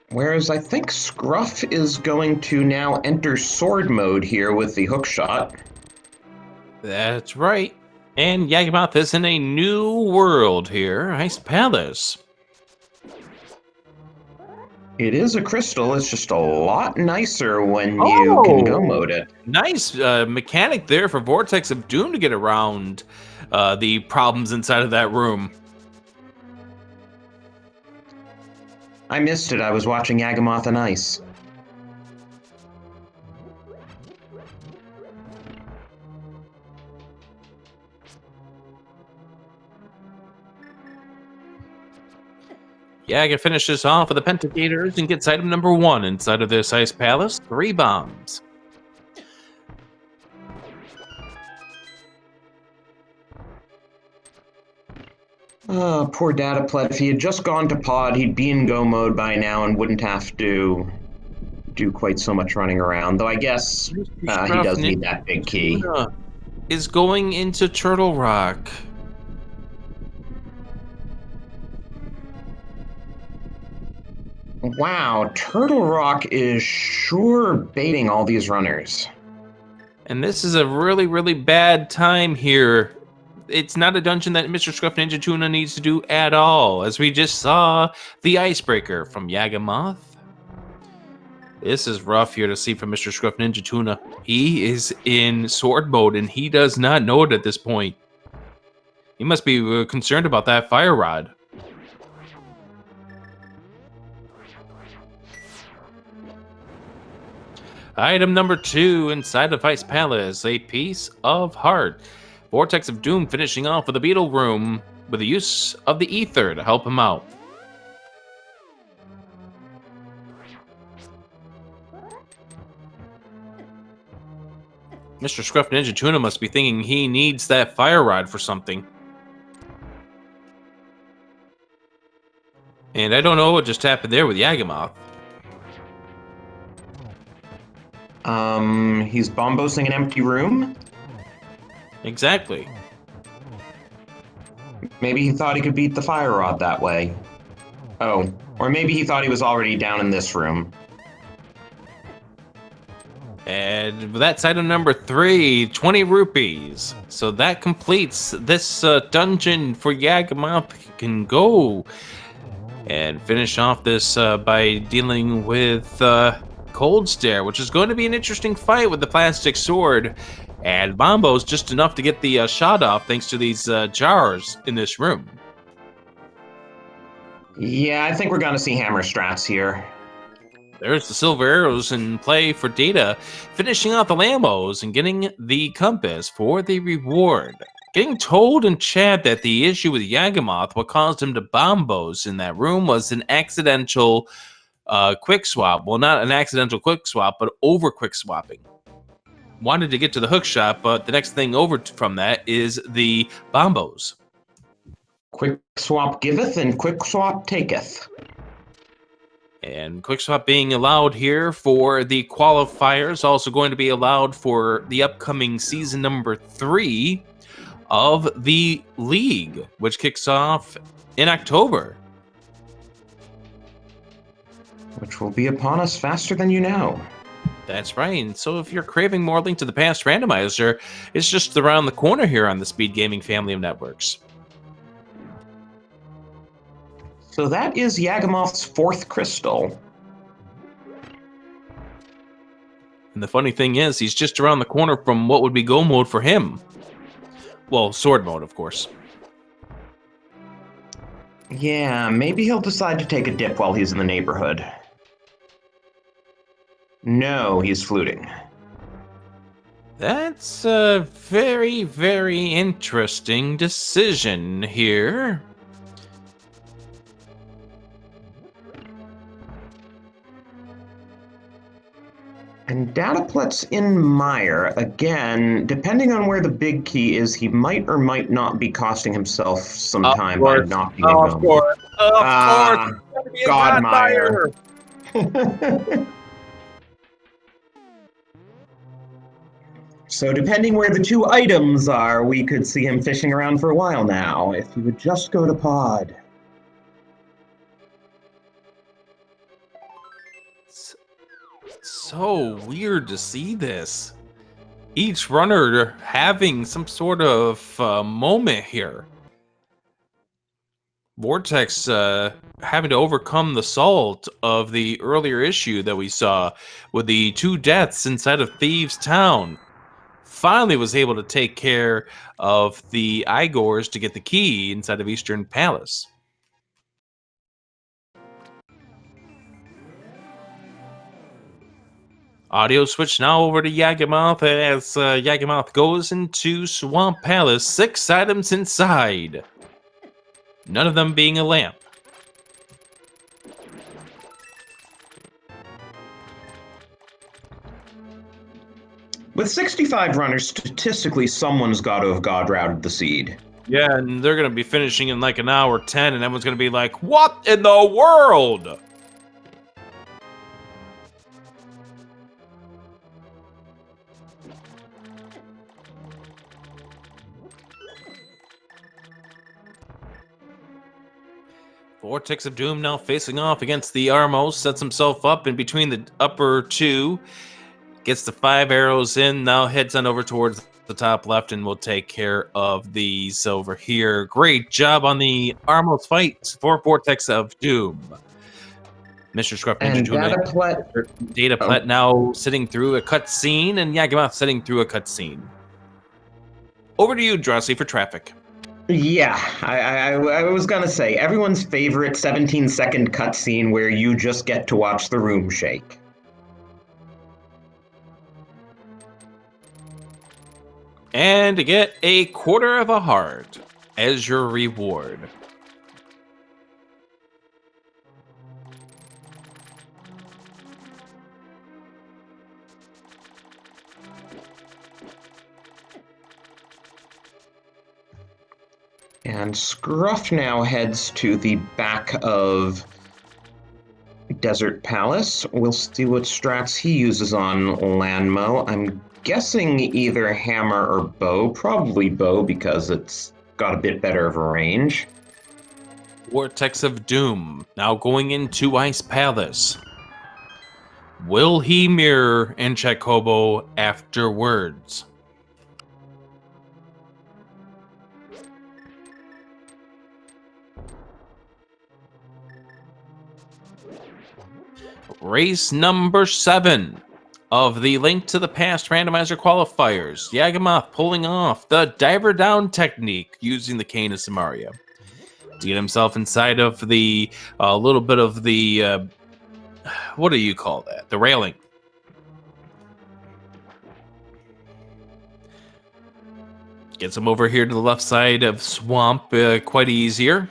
Whereas I think Scruff is going to now enter sword mode here with the hook shot. That's right. And Yagamoth is in a new world here, Ice Palace. It is a crystal, it's just a lot nicer when you can go mode it. Nice mechanic there for Vortex of Doom to get around the problems inside of that room. I missed it, I was watching Yagamoth on Ice. Yaga finishes off with the Pentagators and gets item number 1 inside of this Ice Palace, 3 bombs. Oh, poor Dataplet. If he had just gone to pod, he'd be in go mode by now and wouldn't have to do quite so much running around. Though I guess he does need that big key. Is going into Turtle Rock. Wow, Turtle Rock is sure baiting all these runners. And this is a really, really bad time here. It's not a dungeon that Mr. Scruff Ninja Tuna needs to do at all, as we just saw the Icebreaker from Yagamoth. This is rough here to see from Mr. Scruff Ninja Tuna. He is in sword mode, and he does not know it at this point. He must be concerned about that fire rod. Item number 2 inside of Ice Palace, a piece of heart. Vortex of Doom finishing off with the Beetle Room with the use of the Ether to help him out. Mr. Scruff Ninja Tuna must be thinking he needs that fire rod for something. And I don't know what just happened there with Yagamoth. He's bombosing an empty room? Exactly. Maybe he thought he could beat the fire rod that way. Oh, or maybe he thought he was already down in this room. And that's item number 3, 20 rupees. So that completes this dungeon for Yagamoth. Can go and finish off this by dealing with Cold Stare, which is going to be an interesting fight with the plastic sword. And Bombo's just enough to get the shot off thanks to these jars in this room. Yeah, I think we're going to see hammer strats here. There's the silver arrows in play for Data, finishing out the Lambos and getting the compass for the reward. Getting told in chat that the issue with Yagamoth, what caused him to bombos in that room, was an accidental quick swap. Well, not an accidental quick swap, but over quick swapping. Wanted to get to the hook shot, but the next thing over from that is the bombos. Quick swap giveth and quick swap taketh. And quick swap being allowed here for the qualifiers, also going to be allowed for the upcoming season number 3 of the league, which kicks off in October. Which will be upon us faster than you know. That's right. And so if you're craving more Link to the Past Randomizer, it's just around the corner here on the SpeedGaming family of networks. So that is Yagamoth's 4th crystal. And the funny thing is, he's just around the corner from what would be go mode for him. Well, sword mode, of course. Yeah, maybe he'll decide to take a dip while he's in the neighborhood. No, he's fluting. That's a very, very interesting decision here. And Dataplet's in Mire. Again, depending on where the big key is, he might or might not be costing himself some time by not being Of course. God Mire. So depending where the 2 items are, we could see him fishing around for a while now, if he would just go to pod. So weird to see this. Each runner having some sort of moment here. Vortex having to overcome the salt of the earlier issue that we saw with the 2 deaths inside of Thieves' Town. Finally was able to take care of the Igors to get the key inside of Eastern Palace. Audio switch now over to Yagamoth as Yagamoth goes into Swamp Palace. 6 items inside. None of them being a lamp. With 65 runners, statistically, someone's got to have god routed the seed. Yeah, and they're going to be finishing in like an hour 10, and everyone's going to be like, what in the world? Vortex of Doom now facing off against the Armos, sets himself up in between the upper 2, gets the 5 arrows in, now heads on over towards the top left, and we'll take care of these over here. Great job on the Armos fight for Vortex of Doom. Mr. Scruff Ninja And Dataplet now sitting through a cutscene, and Yagamoth sitting through a cutscene. Over to you, Drosy, for traffic. Yeah, I was gonna say, everyone's favorite 17-second cutscene where you just get to watch the room shake. And to get a quarter of a heart as your reward. And Scruff now heads to the back of Desert Palace. We'll see what strats he uses on Lanmo. I'm guessing either hammer or bow. Probably bow because it's got a bit better of a range. Vortex of Doom now going into Ice Palace. Will he mirror Enchek Hobo afterwards? Race number 7 of the Link to the Past Randomizer qualifiers. Yagamoth pulling off the diver down technique using the cane of Samaria to get himself inside of the little bit of the what do you call that? The railing. Gets him over here to the left side of Swamp quite easier.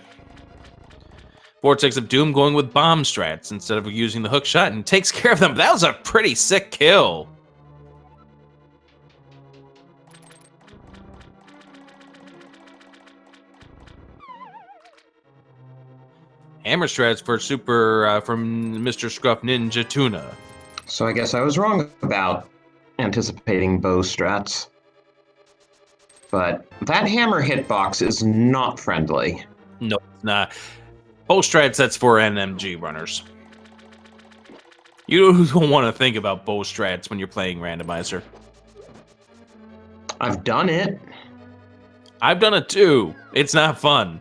Vortex of Doom going with bomb strats instead of using the hook shot and takes care of them. That was a pretty sick kill. Hammer strats for super from Mr. Scruff Ninja Tuna. So I guess I was wrong about anticipating bow strats. But that hammer hitbox is not friendly. No, it's not. Bow strats, that's for NMG runners. You don't want to think about bow strats when you're playing Randomizer. I've done it. I've done it too. It's not fun.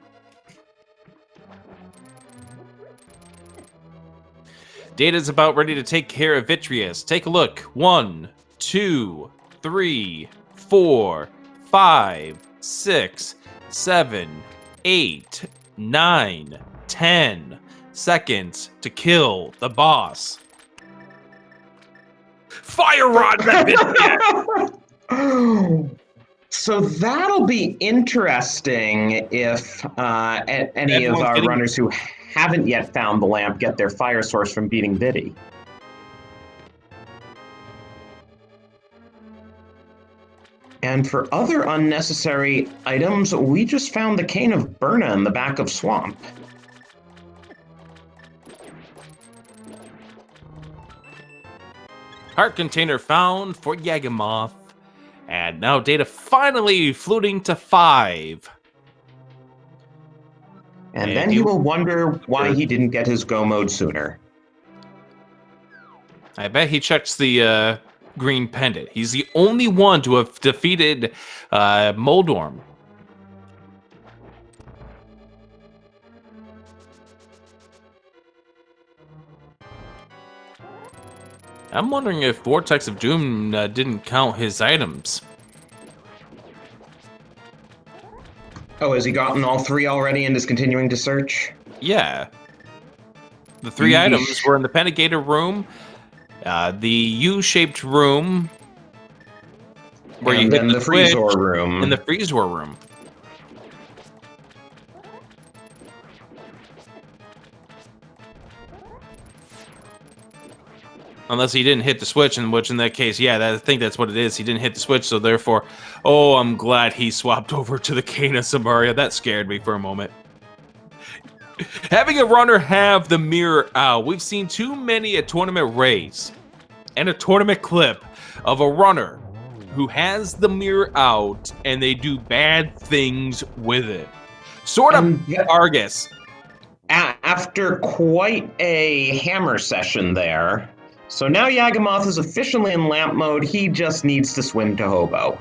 Data's about ready to take care of Vitreous. Take a look. 1, 2, 3, 4, 5, 6, 7, 8, 9, 10 seconds to kill the boss. Fire rod that bitch. So that'll be interesting if any of our runners who haven't yet found the lamp get their fire source from beating Biddy. And for other unnecessary items, we just found the cane of Burna in the back of Swamp. Heart container found for Yagamoth. And now Data finally fluting to 5. And then he will wonder why he didn't get his go mode sooner. I bet he checks the green pendant. He's the only one to have defeated Moldorm. I'm wondering if Vortex of Doom didn't count his items. Oh, has he gotten all 3 already and is continuing to search? Yeah. The 3 items were in the Pentagator room, the U-shaped room, where you hit the Freezor room. In the Freezor room. Unless he didn't hit the switch, in which in that case, yeah, I think that's what it is. He didn't hit the switch, so therefore, oh, I'm glad he swapped over to the Cane of Samaria. That scared me for a moment. Having a runner have the mirror out. We've seen too many a tournament race and a tournament clip of a runner who has the mirror out and they do bad things with it. Sort of Argus. After quite a hammer session there. So now Yagamoth is officially in lamp mode. He just needs to swim to Hobo.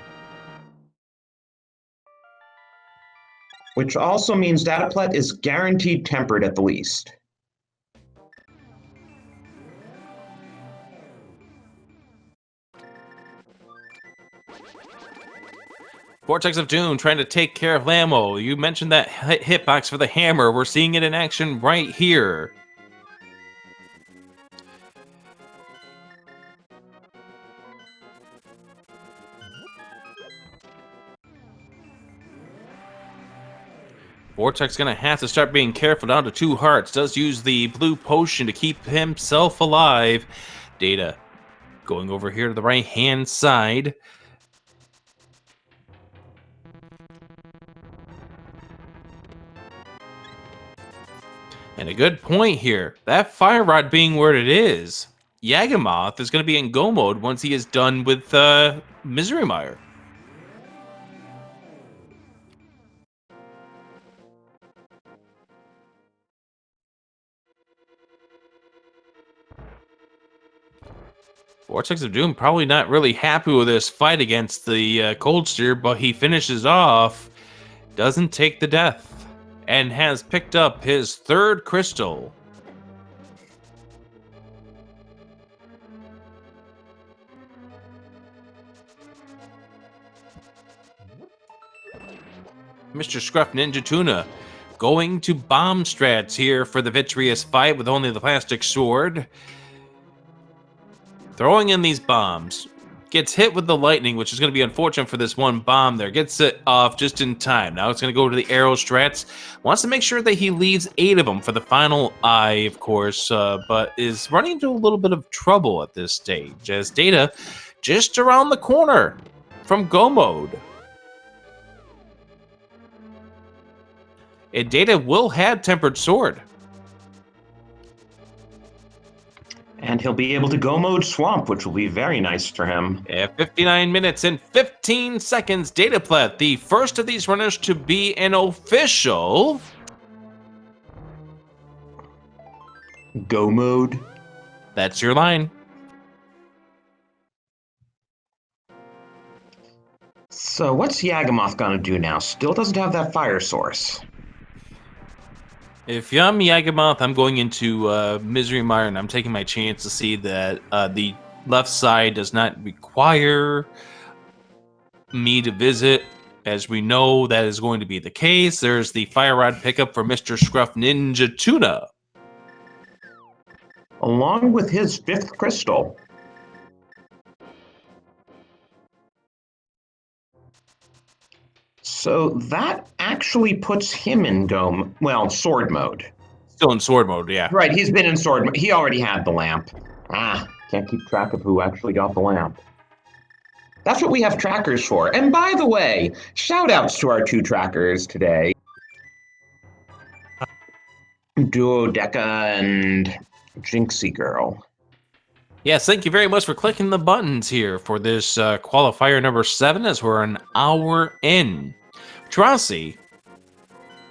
Which also means Dataplet is guaranteed tempered at the least. Vortex of Doom trying to take care of Lamo. You mentioned that hitbox for the hammer. We're seeing it in action right here. Vortex gonna have to start being careful down to 2 hearts. Does use the blue potion to keep himself alive. Data going over here to the right-hand side. And a good point here. That fire rod being where it is, Yagamoth is going to be in go mode once he is done with Misery Mire. Vortex of Doom probably not really happy with this fight against the Cold Steer, but he finishes off, doesn't take the death, and has picked up his 3rd crystal. Mr. Scruff Ninja Tuna going to bomb strats here for the Vitreous fight with only the plastic sword. Throwing in these bombs. Gets hit with the lightning, which is going to be unfortunate for this one bomb there. Gets it off just in time. Now it's going to go to the arrow strats. Wants to make sure that he leaves 8 of them for the final eye, of course, but is running into a little bit of trouble at this stage, as Data just around the corner from Go Mode. And Data will have Tempered Sword. And he'll be able to Go Mode Swamp, which will be very nice for him. At 59 minutes and 15 seconds, Dataplat, the first of these runners to be an official Go Mode. That's your line. So what's Yagamoth gonna do now? Still doesn't have that fire source. If I'm Yagamoth, I'm going into Misery Mire, and I'm taking my chance to see that the left side does not require me to visit. As we know, that is going to be the case. There's the Fire Rod pickup for Mr. Scruff Ninja Tuna. Along with his 5th crystal. So that actually puts him in sword mode. Still in sword mode, yeah. Right, he's been in sword mode. He already had the lamp. Can't keep track of who actually got the lamp. That's what we have trackers for. And by the way, shout outs to our 2 trackers today. Duodeca and Jinxie Girl. Yes, thank you very much for clicking the buttons here for this qualifier number 7, as we're an hour in. Trossi,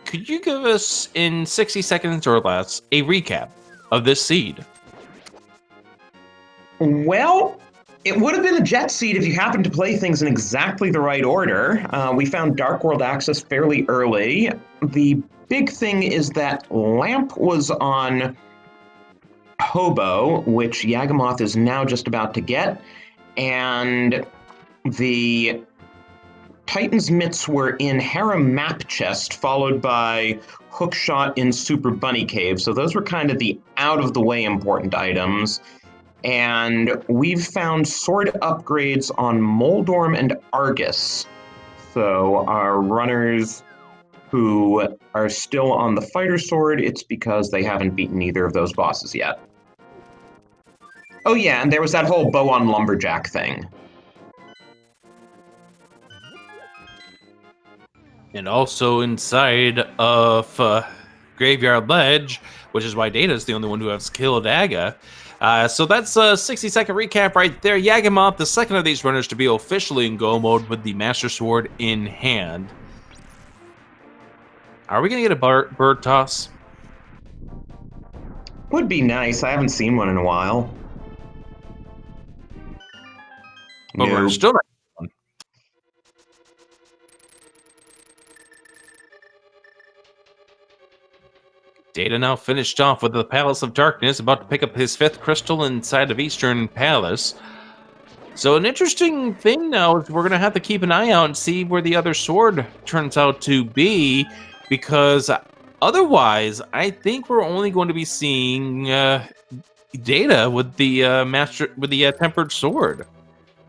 could you give us, in 60 seconds or less, a recap of this seed? Well, it would have been a jet seed if you happened to play things in exactly the right order. We found Dark World access fairly early. The big thing is that Lamp was on Hobo, which Yagamoth is now just about to get, and the Titan's Mitts were in Harem Map Chest, followed by Hookshot in Super Bunny Cave. So those were kind of the out-of-the-way important items. And we've found sword upgrades on Moldorm and Argus. So our runners who are still on the fighter sword, it's because they haven't beaten either of those bosses yet. Oh yeah, and there was that whole bow on Lumberjack thing. And also inside of Graveyard Ledge, which is why Data's the only one who has killed Aga. So that's a 60-second recap right there. Yagamoth, the second of these runners to be officially in Go Mode with the Master Sword in hand. Are we going to get a bird toss? Would be nice. I haven't seen one in a while. But we're still not. Data now finished off with the Palace of Darkness, about to pick up his 5th crystal inside of Eastern Palace. So an interesting thing now is we're going to have to keep an eye out and see where the other sword turns out to be, because otherwise I think we're only going to be seeing Data with the tempered sword.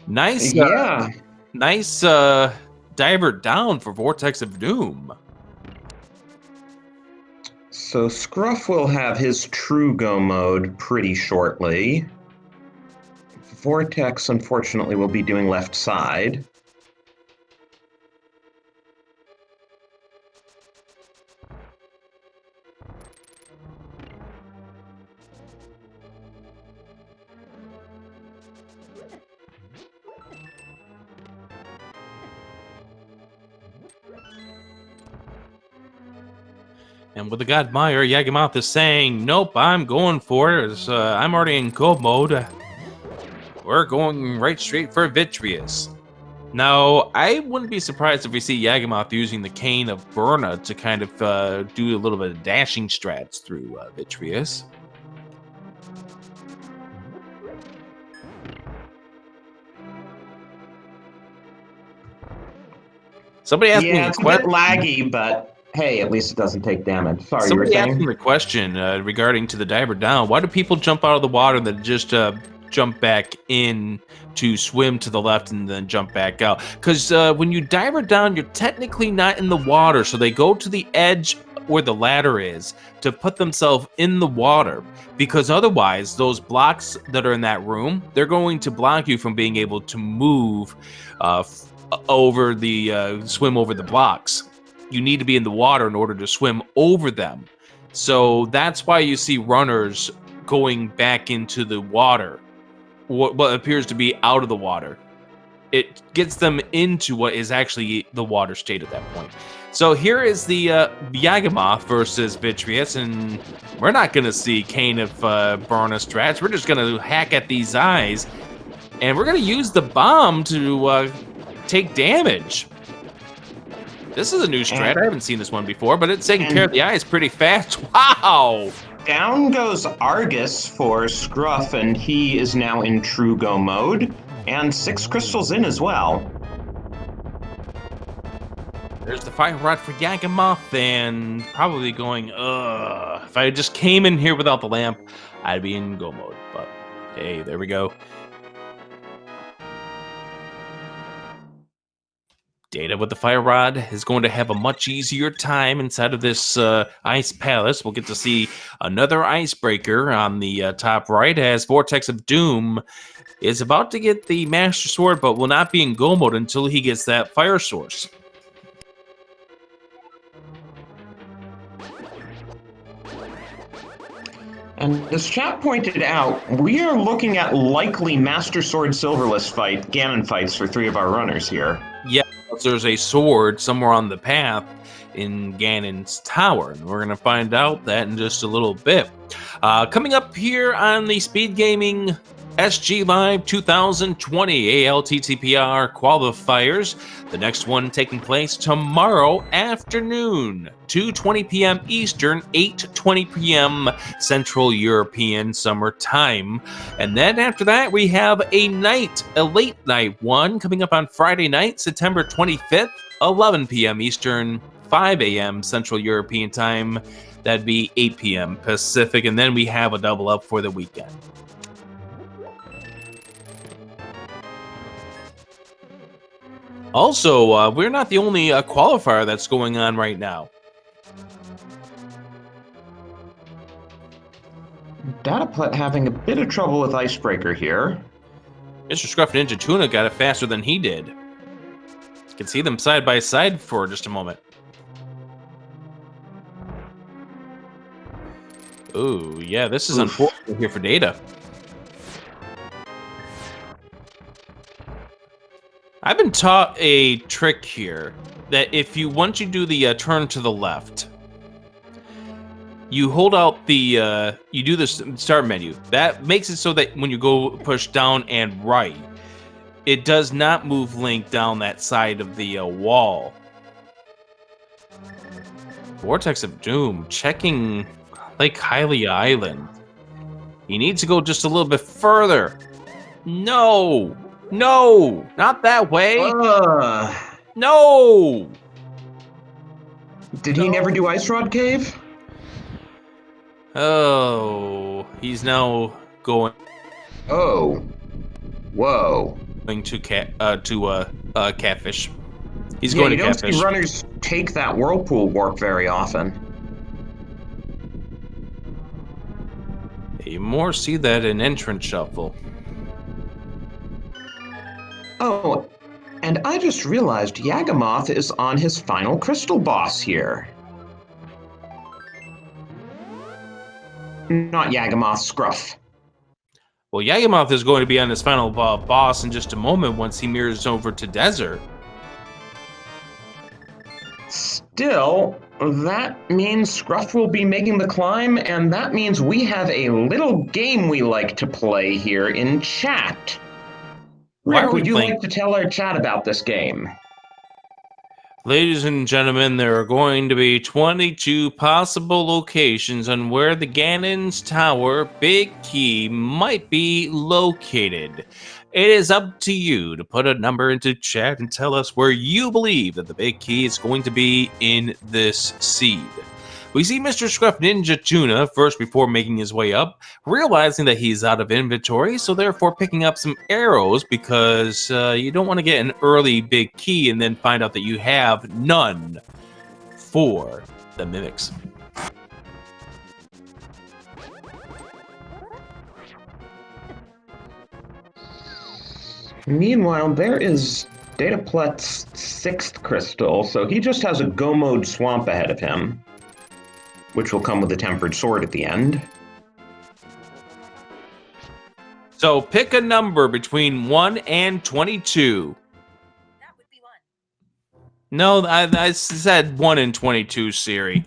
Nice, yeah. Nice diver down for Vortex of Doom. So Scruff will have his true Go Mode pretty shortly. Vortex, unfortunately, will be doing left side. And with the God Meyer, Yagamoth is saying, nope, I'm going for it. I'm already in Go Mode. We're going right straight for Vitreous. Now, I wouldn't be surprised if we see Yagamoth using the Cane of Burna to kind of do a little bit of dashing strats through Vitreous. Somebody asked me Yeah, the it's a bit question. laggy, but hey, at least it doesn't take damage. Sorry, you were Somebody asked me saying? the question regarding to the diver down. Why do people jump out of the water and then just jump back in to swim to the left and then jump back out? Because when you diver down, you're technically not in the water. So they go to the edge where the ladder is to put themselves in the water. Because otherwise, those blocks that are in that room, they're going to block you from being able to move over the swim over the blocks. You need to be in the water in order to swim over them. So that's why you see runners going back into the water, what appears to be out of the water. It gets them into what is actually the water state at that point. So here is the Yagamoth versus Vitreous, and we're not going to see Kane of Burna Strats. We're just going to hack at these eyes, and we're going to use the bomb to take damage. This is a new strat. I haven't seen this one before, but it's taking care of the eyes pretty fast. Wow! Down goes Argus for Scruff, and he is now in true go mode. And 6 crystals in as well. There's the fire rod for Yagamoth, and probably going, if I just came in here without the lamp, I'd be in go mode. But hey, there we go. Data with the fire rod is going to have a much easier time inside of this ice palace. We'll get to see another icebreaker on the top right as Vortex of Doom is about to get the Master Sword, but will not be in go mode until he gets that fire source. And as chat pointed out, we are looking at likely Master Sword Silverless fight, Ganon fights for 3 of our runners here. Yeah, there's a sword somewhere on the path in Ganon's tower, and we're going to find out that in just a little bit. Coming up here on the SpeedGaming SG Live 2020 ALTTPR qualifiers. The next one taking place tomorrow afternoon, 2:20 p.m. Eastern, 8:20 p.m. Central European Summer Time. And then after that, we have a late night one coming up on Friday night, September 25th, 11 p.m. Eastern, 5 a.m. Central European Time. That'd be 8 p.m. Pacific. And then we have a double up for the weekend. Also, we're not the only qualifier that's going on right now. Dataplet having a bit of trouble with Icebreaker here. Mr. Scruff Ninja Tuna got it faster than he did. You can see them side by side for just a moment. Oh, yeah, this is unfortunate here for Data. I've been taught a trick here that if you once you do the turn to the left, you hold out the you do the start menu. That makes it so that when you go push down and right, it does not move Link down that side of the wall. Vortex of Doom checking Lake Hylia Island. He needs to go just a little bit further. No. No, not that way. No. Did he never do Ice Rod Cave? Oh, he's now going. Oh, whoa. Going to Catfish. He's Yeah, going you to don't Catfish. see runners take that whirlpool warp very often. You more see that in Entrance Shuffle. Oh, and I just realized Yagamoth is on his final crystal boss here. Not Yagamoth, Scruff. Well, Yagamoth is going to be on his final boss in just a moment once he mirrors over to Desert. Still, that means Scruff will be making the climb, and that means we have a little game we like to play here in chat. Rick, would you like to tell our chat about this game? Ladies and gentlemen, there are going to be 22 possible locations on where the Ganon's Tower Big Key might be located. It is up to you to put a number into chat and tell us where you believe that the big key is going to be in this seed. We see Mr. Scruff Ninja Tuna first before making his way up, realizing that he's out of inventory, so therefore picking up some arrows because you don't want to get an early big key and then find out that you have none for the mimics. Meanwhile, there is Dataplet's 6th crystal, so he just has a Go Mode Swamp ahead of him, which will come with a Tempered Sword at the end. So pick a number between 1 and 22. That would be 1. No, I said 1 and 22, Siri.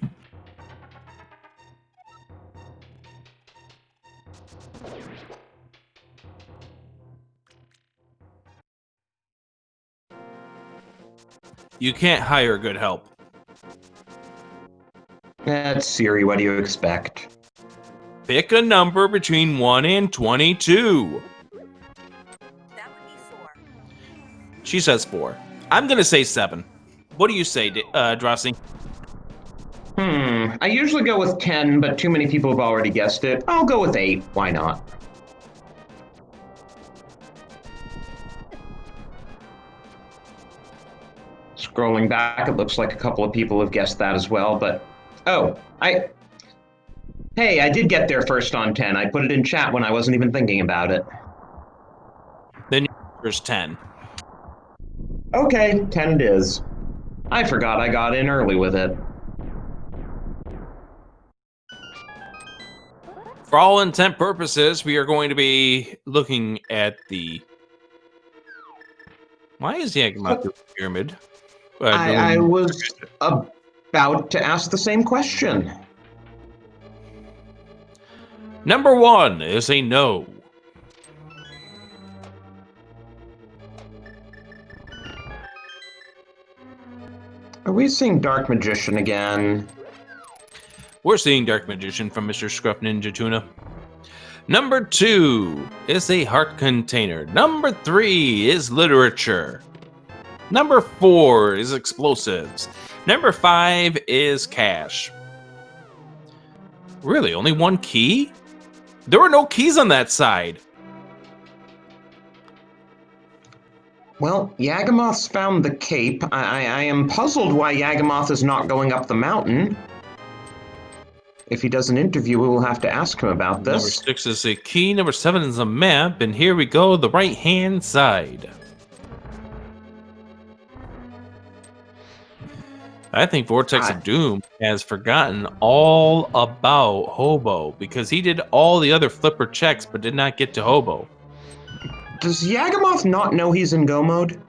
You can't hire good help. That's Siri, what do you expect? Pick a number between 1 and 22. That would be 4. She says 4. I'm going to say 7. What do you say, Drossi? I usually go with 10, but too many people have already guessed it. I'll go with 8. Why not? Scrolling back, it looks like a couple of people have guessed that as well, but... Oh, Hey, I did get there first on 10. I put it in chat when I wasn't even thinking about it. Then there's 10. Okay, 10 it is. I forgot I got in early with it. For all intent purposes, we are going to be looking at the... Why is Yagamath the pyramid? I was about to ask the same question. Number 1 is a no. Are we seeing Dark Magician again? We're seeing Dark Magician from Mr. Scruff Ninja Tuna. Number 2 is a heart container. Number 3 is literature. Number 4 is explosives. Number 5 is cash. Really, only one key? There were no keys on that side. Well, Yagamoth's found the cape. I am puzzled why Yagamoth is not going up the mountain. If he does an interview, we will have to ask him about this. Number 6 is a key. Number 7 is a map. And here we go, the right-hand side. I think Vortex of Doom has forgotten all about Hobo because he did all the other flipper checks but did not get to Hobo. Does Yagamoth not know he's in Go Mode?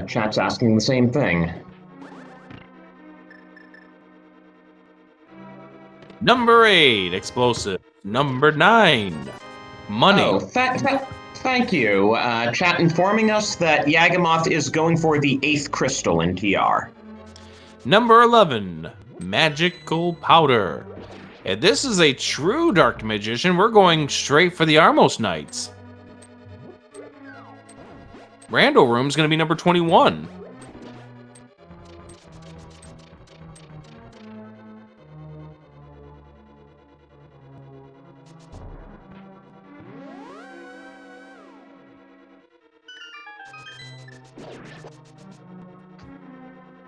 Chat's asking the same thing. Number 8, explosive. Number 9, money. Oh, thank you. Chat informing us that Yagamoth is going for the 8th crystal in TR. Number 11, magical powder. And this is a true Dark Magician. We're going straight for the Armos Knights. Rando Room's going to be number 21.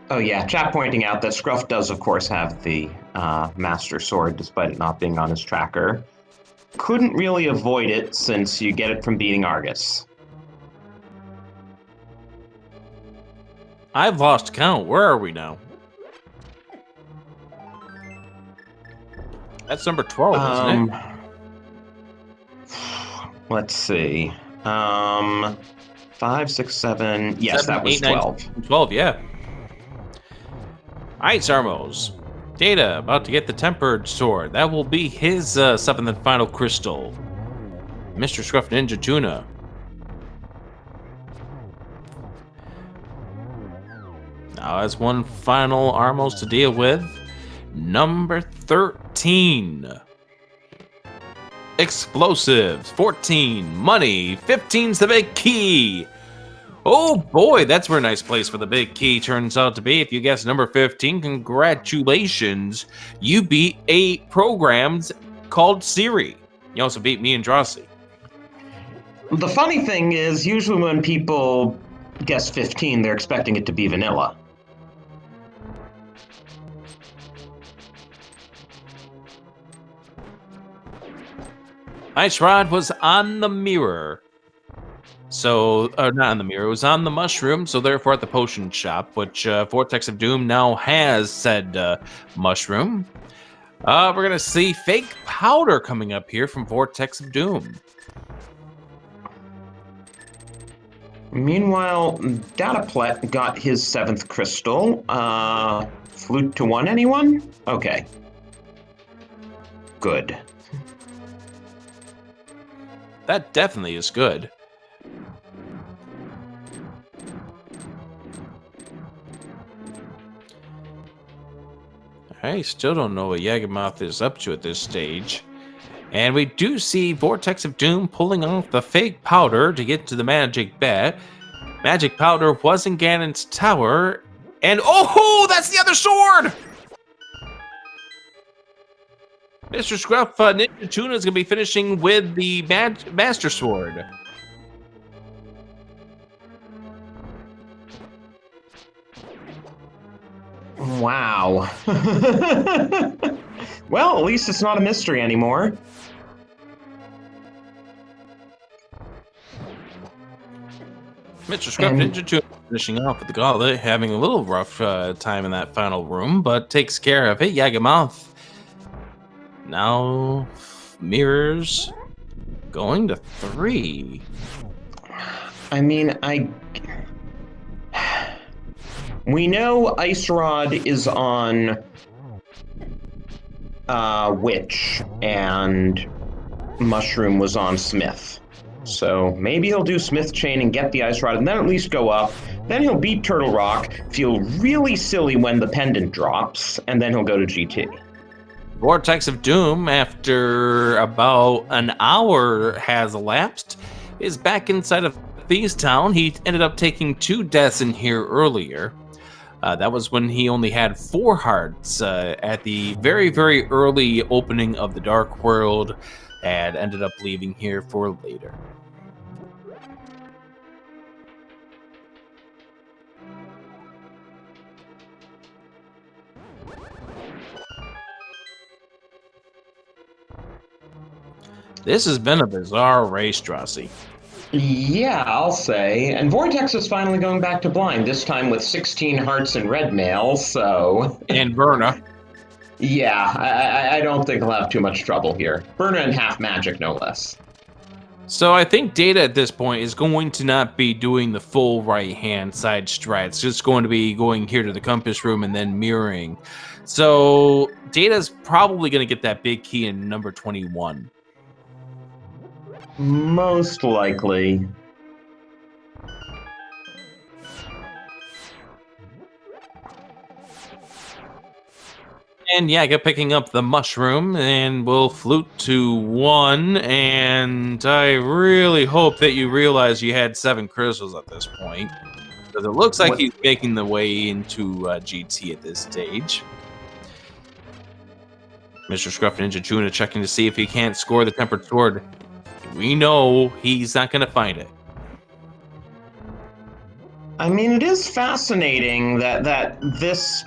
Oh yeah, chat pointing out that Scruff does of course have the Master Sword despite it not being on his tracker. Couldn't really avoid it since you get it from beating Argus. I've lost count. Where are we now? That's number 12, isn't it? Let's see. 5, 6, 7. Yes, 7, that was 8, 9, 12. 12, yeah. Alright, Sarmos. Data, about to get the Tempered Sword. That will be his 7th and final crystal. Mr. Scruff Ninja Tuna. Now, as one final Armos to deal with, number 13. explosives, 14, money, 15's the big key. Oh boy, that's where a nice place for the big key turns out to be. If you guess number 15, congratulations. You beat a program called Siri. You also beat me and Drosy. The funny thing is, usually when people guess 15, they're expecting it to be vanilla. Ice Rod was on the mirror. So, not on the mirror, it was on the mushroom, so therefore at the potion shop, which Vortex of Doom now has said mushroom. We're going to see fake powder coming up here from Vortex of Doom. Meanwhile, Dataplet got his 7th crystal. Flute to 1, anyone? Okay. Good. That definitely is good. I still don't know what Yagamoth is up to at this stage. And we do see Vortex of Doom pulling off the fake powder to get to the magic bat. Magic powder was in Ganon's tower. And oh, that's the other sword! Mr. Scruff, Ninja Tuna is going to be finishing with the Master Sword. Wow. Well, at least it's not a mystery anymore. Mr. Scruff, Ninja Tuna finishing off with the gauntlet, having a little rough time in that final room, but takes care of it. Yagamoth now mirrors going to 3. I mean, we know Ice Rod is on Witch, and Mushroom was on Smith. So maybe he'll do Smith Chain and get the Ice Rod, and then at least go up. Then he'll beat Turtle Rock, feel really silly when the pendant drops, and then he'll go to GT. Vortex of Doom, after about an hour has elapsed, is back inside of Thieves Town. He ended up taking 2 deaths in here earlier. That was when he only had 4 hearts at the very, very early opening of the Dark World, and ended up leaving here for later. This has been a bizarre race, Drosy. Yeah, I'll say. And Vortex is finally going back to blind, this time with 16 hearts and red mail, so... And Berna. Yeah, I don't think he'll have too much trouble here. Berna and half magic, no less. So I think Data at this point is going to not be doing the full right-hand side stride. It's just going to be going here to the compass room and then mirroring. So Data's probably going to get that big key in number 21. Most likely. And Yaga picking up the mushroom, and we'll flute to 1. And I really hope that you realize you had 7 crystals at this point, because it looks like he's making the way into GT at this stage. Mr. Scruff Ninja Tuna checking to see if he can't score the Tempered Sword. We know he's not going to find it. I mean, it is fascinating that this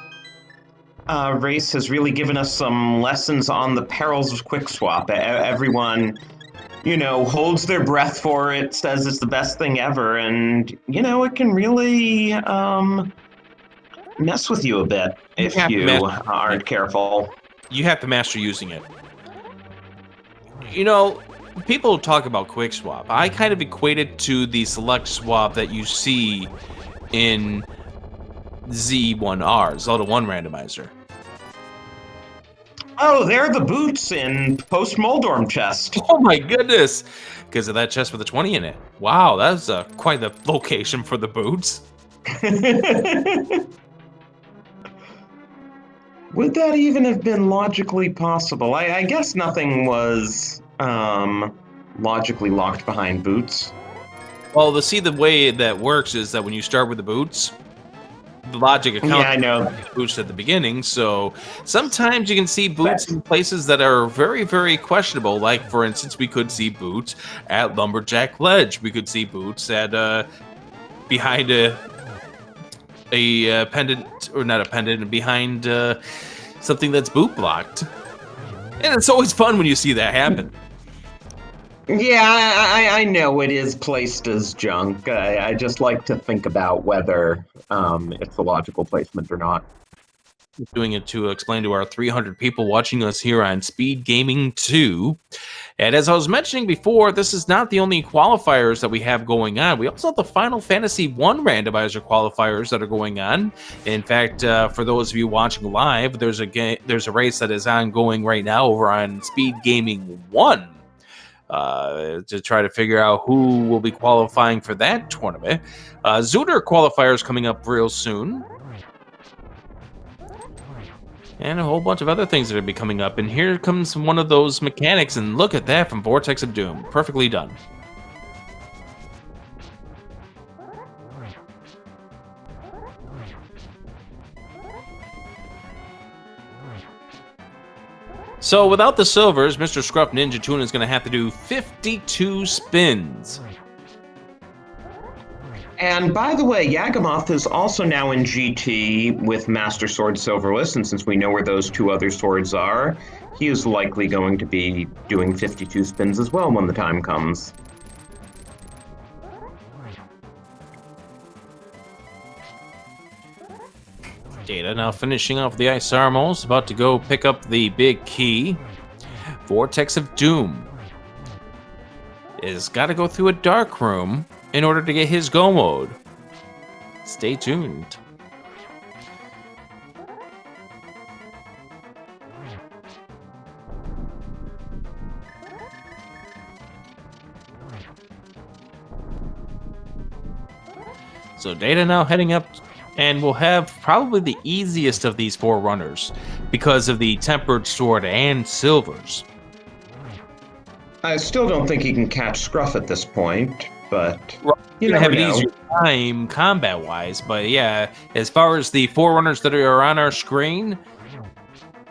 race has really given us some lessons on the perils of quick swap. Everyone, holds their breath for it, says it's the best thing ever, and, it can really mess with you a bit if you aren't careful. You have to master using it. People talk about quick swap. I kind of equate it to the select swap that you see in Z1R, Zelda 1 Randomizer. Oh, they're the boots in Post Moldorm chest. Oh my goodness! Because of that chest with a 20 in it. Wow, that's quite the location for the boots. Would that even have been logically possible? I guess nothing was logically locked behind boots. Well, the way that works is that when you start with the boots, the logic accounts Yeah, I know. for boots at the beginning. So sometimes you can see boots in places that are very, very questionable. Like, for instance, we could see boots at Lumberjack Ledge. We could see boots at behind a pendant, or not a pendant, behind something that's boot blocked. And it's always fun when you see that happen. Yeah, I know it is placed as junk. I just like to think about whether it's a logical placement or not. Doing it to explain to our 300 people watching us here on Speed Gaming 2. And as I was mentioning before, this is not the only qualifiers that we have going on. We also have the Final Fantasy 1 randomizer qualifiers that are going on. In fact, for those of you watching live, there's a race that is ongoing right now over on Speed Gaming 1. To try to figure out who will be qualifying for that tournament. Zooter qualifier is coming up real soon. And a whole bunch of other things that are be coming up. And here comes one of those mechanics, and look at that from Vortex of Doom. Perfectly done. So without the silvers, Mr. Scruff Ninja Tuna is going to have to do 52 spins. And by the way, Yagamoth is also now in GT with Master Sword Silverless, and since we know where those two other swords are, he is likely going to be doing 52 spins as well when the time comes. Data now finishing off the Ice Armors, about to go pick up the big key. Vortex of Doom is got to go through a dark room in order to get his go mode. Stay tuned. So Data now heading up, and we'll have probably the easiest of these four runners because of the tempered sword and silvers. I still don't think he can catch Scruff at this point, but you Gonna have never an know. easier time combat-wise, but yeah, as far as the forerunners that are on our screen,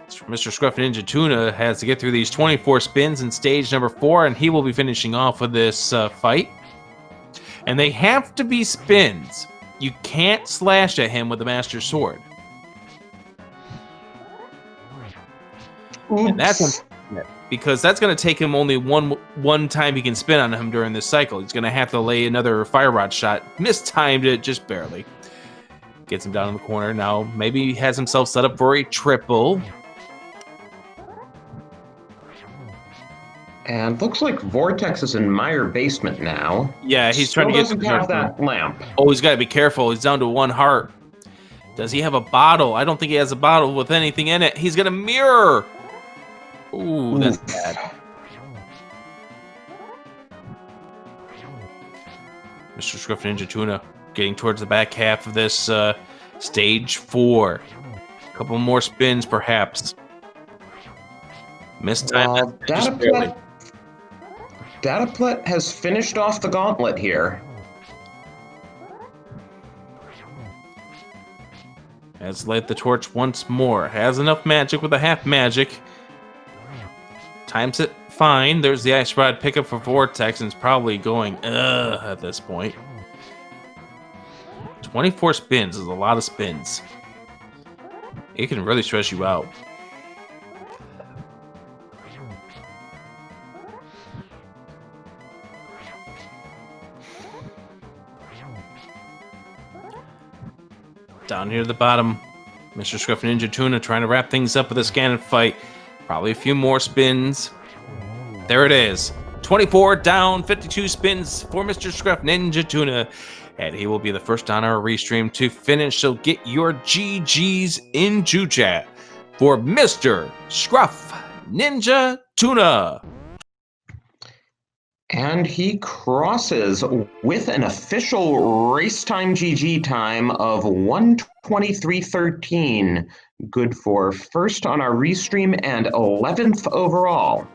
Mr. Scruff Ninja Tuna has to get through these 24 spins in stage number 4, and he will be finishing off with this fight. And they have to be spins. You can't slash at him with the Master Sword. Oops. And that's unfortunate, because that's going to take him only one time he can spin on him during this cycle. He's going to have to lay another Fire Rod shot. Mistimed it just barely. Gets him down in the corner. Now maybe he has himself set up for a triple. And looks like Vortex is in Meyer basement now. Yeah, he's Still trying to get doesn't to have the that lamp. Oh, he's got to be careful. He's down to 1 heart. Does he have a bottle? I don't think he has a bottle with anything in it. He's got a mirror. Ooh, that's bad. Mr. Scruff Ninja Tuna getting towards the back half of this stage 4. A couple more spins, perhaps. Missed time. Dataplet has finished off the gauntlet here. Has lit the torch once more. Has enough magic with a half magic. Times it fine. There's the Ice Rod pickup for Vortex, and it's probably going at this point. 24 spins is a lot of spins. It can really stress you out. Down here at the bottom, Mr. Scruff Ninja Tuna trying to wrap things up with a scan and fight. Probably a few more spins. There it is. 24 down, 52 spins for Mr. Scruff Ninja Tuna. And he will be the first on our restream to finish. So get your GGs into chat for Mr. Scruff Ninja Tuna. And he crosses with an official race time GG time of 1:23:13. Good for first on our restream and 11th overall.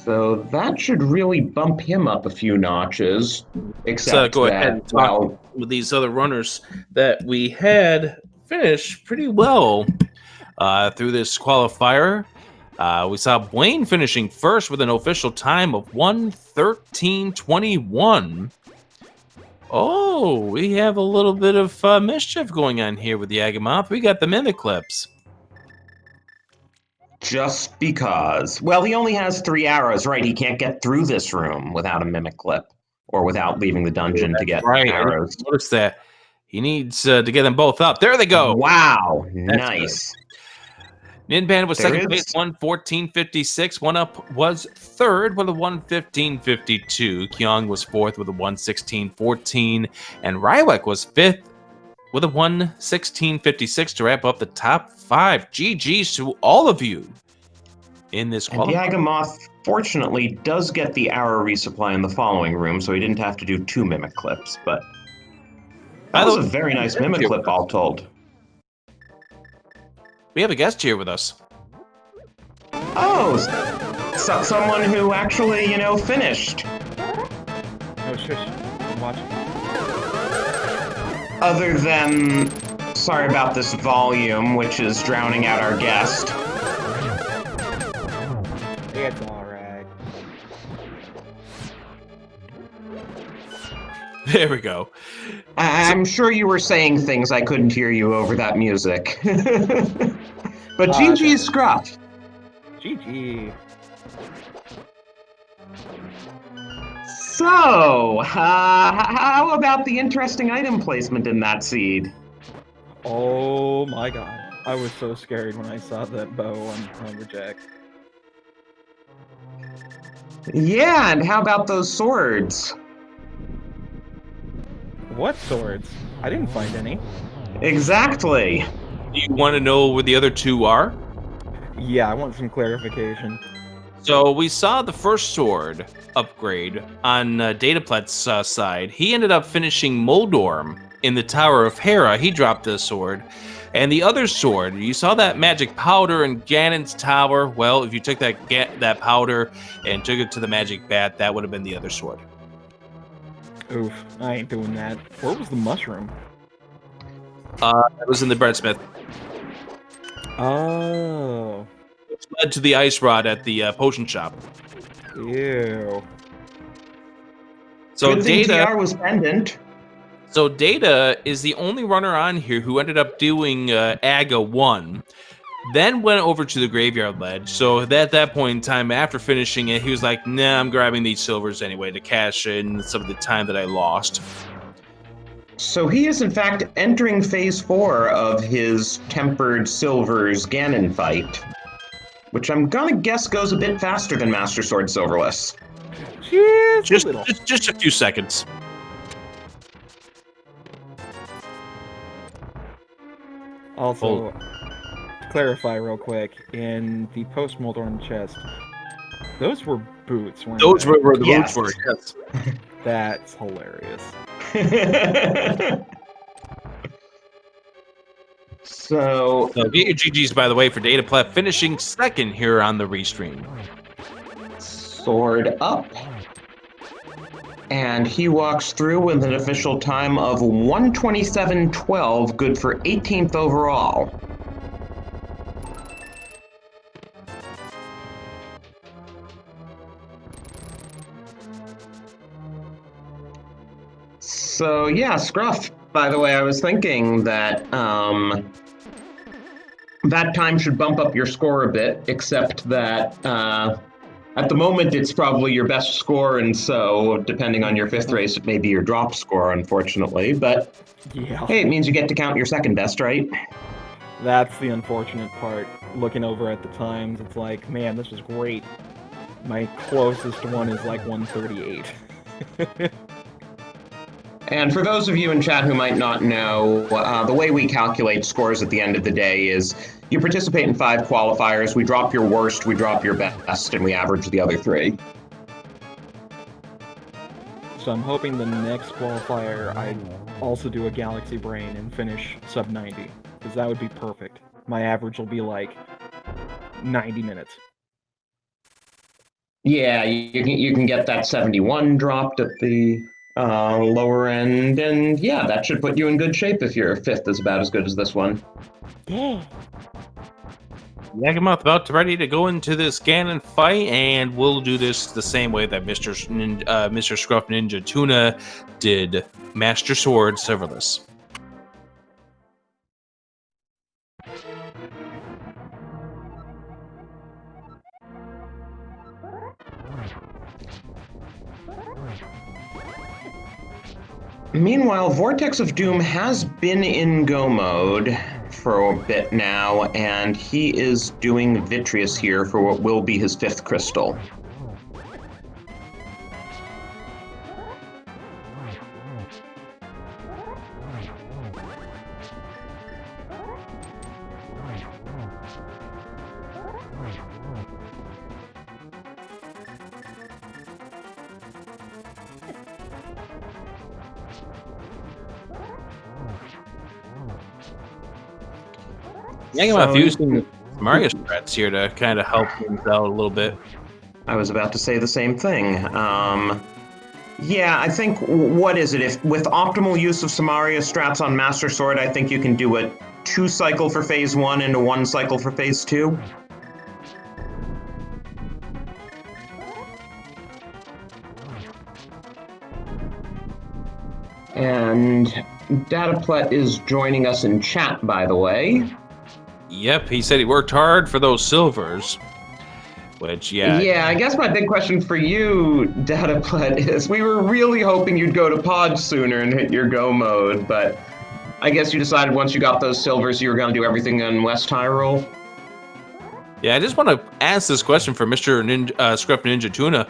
So that should really bump him up a few notches. Except Go ahead that, and talk with these other runners that we had finish pretty well through this qualifier. We saw Blaine finishing first with an official time of 1:13:21. Oh, we have a little bit of mischief going on here with the Agamoth. We got the Mimic Clips. just because. Well, he only has 3 arrows, right? He can't get through this room without a mimic clip or without leaving the dungeon to get Right. arrows. Notice that. He needs to get them both up. There they go. Wow, That's nice. Ninban was There second is- place, 1:14:56. One Up was third with a 1:15:52. Kyung was fourth with a 1:16:14. And Rywek was fifth with a 1:16:56 to wrap up the top 5. GG's to all of you in this And the qualifier. Agamoth, fortunately, does get the arrow resupply in the following room, so he didn't have to do 2 mimic clips, but that was a very nice mimic clip, all told. We have a guest here with us. Oh, someone who actually, finished. No, shush. I'm watching. Other than, sorry about this volume, which is drowning out our guest. It's alright. There we go. I'm sure you were saying things I couldn't hear you over that music. But GG's Scruff. GG. So, how about the interesting item placement in that seed? Oh my god. I was so scared when I saw that bow on Lumberjack. Yeah, and how about those swords? What swords? I didn't find any. Exactly. Do you want to know where the other two are? Yeah, I want some clarification. So we saw the first sword upgrade on Dataplet's side. He ended up finishing Moldorm in the Tower of Hera. He dropped this sword. And the other sword, you saw that magic powder in Ganon's tower. Well, if you took that powder and took it to the magic bat, that would have been the other sword. Oof, I ain't doing that. Where was the mushroom? That was in the breadsmith. Oh. Which led to the ice rod at the potion shop. Ew. So Good thing Data... TR was pendant. So Data is the only runner on here who ended up doing AGA 1, then went over to the Graveyard Ledge. So at that point in time, after finishing it, he was like, nah, I'm grabbing these silvers anyway to cash in some of the time that I lost. So he is in fact entering phase 4 of his Tempered Silver's Ganon fight, which I'm gonna guess goes a bit faster than Master Sword Silverless. Just a little. Just a few seconds. Also, to clarify real quick, in the post-Moldorm chest, those were boots, weren't Those they? were where the Yes. boots were, yes. That's hilarious. So, So get your GGs, by the way, for Dataplet finishing second here on the restream. sword up. And he walks through with an official time of 1:27:12, good for 18th overall. So yeah, Scruff. By the way, I was thinking that that time should bump up your score a bit, except that at the moment it's probably your best score, and so depending on your 5th race, it may be your drop score, unfortunately. But Yeah. hey, it means you get to count your second best, right? That's the unfortunate part. Looking over at the times, it's like, man, this was great. My closest one is like 138. And for those of you in chat who might not know, the way we calculate scores at the end of the day is you participate in 5 qualifiers, we drop your worst, we drop your best, and we average the other 3. So I'm hoping the next qualifier I also do a Galaxy Brain and finish sub 90, because that would be perfect. My average will be like 90 minutes. Yeah, you can get that 71 dropped at the lower end, and yeah, that should put you in good shape if your fifth is about as good as this one. Yeah. Yagamoth about to ready to go into this Ganon fight, and we'll do this the same way that Mr. Scruff Ninja Tuna did Master Sword Serverless. Meanwhile, Vortex of Doom has been in go mode for a bit now, and he is doing Vitreous here for what will be his fifth crystal. Yagamoth So- using Mario strats here to kind of help things out a little bit. I was about to say the same thing. Yeah, I think, what is it? If with optimal use of Samaria strats on Master Sword, I think you can do a 2 cycle for phase 1 and a 1 cycle for phase 2. And Dataplet is joining us in chat, by the way. Yep, he said he worked hard for those silvers. Which, yeah. I guess my big question for you, Dataplet, is we were really hoping you'd go to Pod sooner and hit your go mode, but I guess you decided once you got those silvers you were going to do everything in West Hyrule. Yeah, I just want to ask this question for Mr. Scruff Ninja Tuna.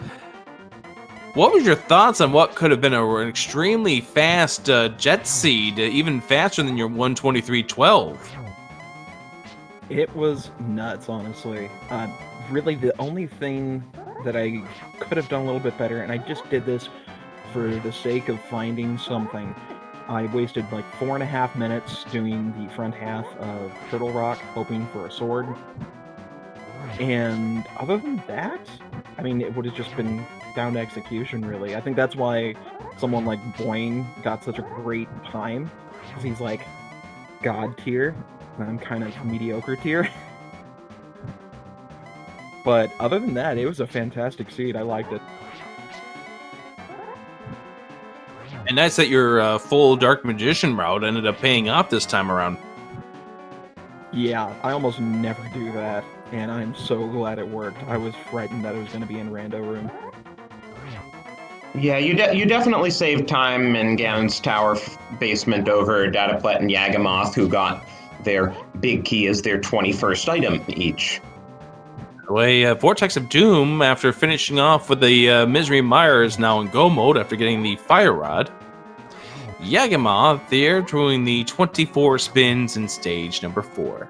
What was your thoughts on what could have been an extremely fast jet seed, even faster than your 123.12? It was nuts, honestly. Really, the only thing that I could have done a little bit better, and I just did this for the sake of finding something. I wasted like 4.5 minutes doing the front half of Turtle Rock, hoping for a sword. And other than that, I mean, it would have just been down to execution, really. I think that's why someone like Boyne got such a great time, because he's like god tier, and I'm kind of mediocre tier. But other than that, it was a fantastic seed. I liked it. And that's that your full Dark Magician route ended up paying off this time around. Yeah, I almost never do that, and I'm so glad it worked. I was frightened that it was going to be in Rando Room. Yeah, you definitely saved time in Ganon's Tower basement over Dataplet and Yagamoth, who got their big key as their 21st item each. The way Vortex of Doom, after finishing off with the Misery Mire, is now in go mode after getting the Fire Rod. Yagamoth there doing the 24 spins in stage number 4.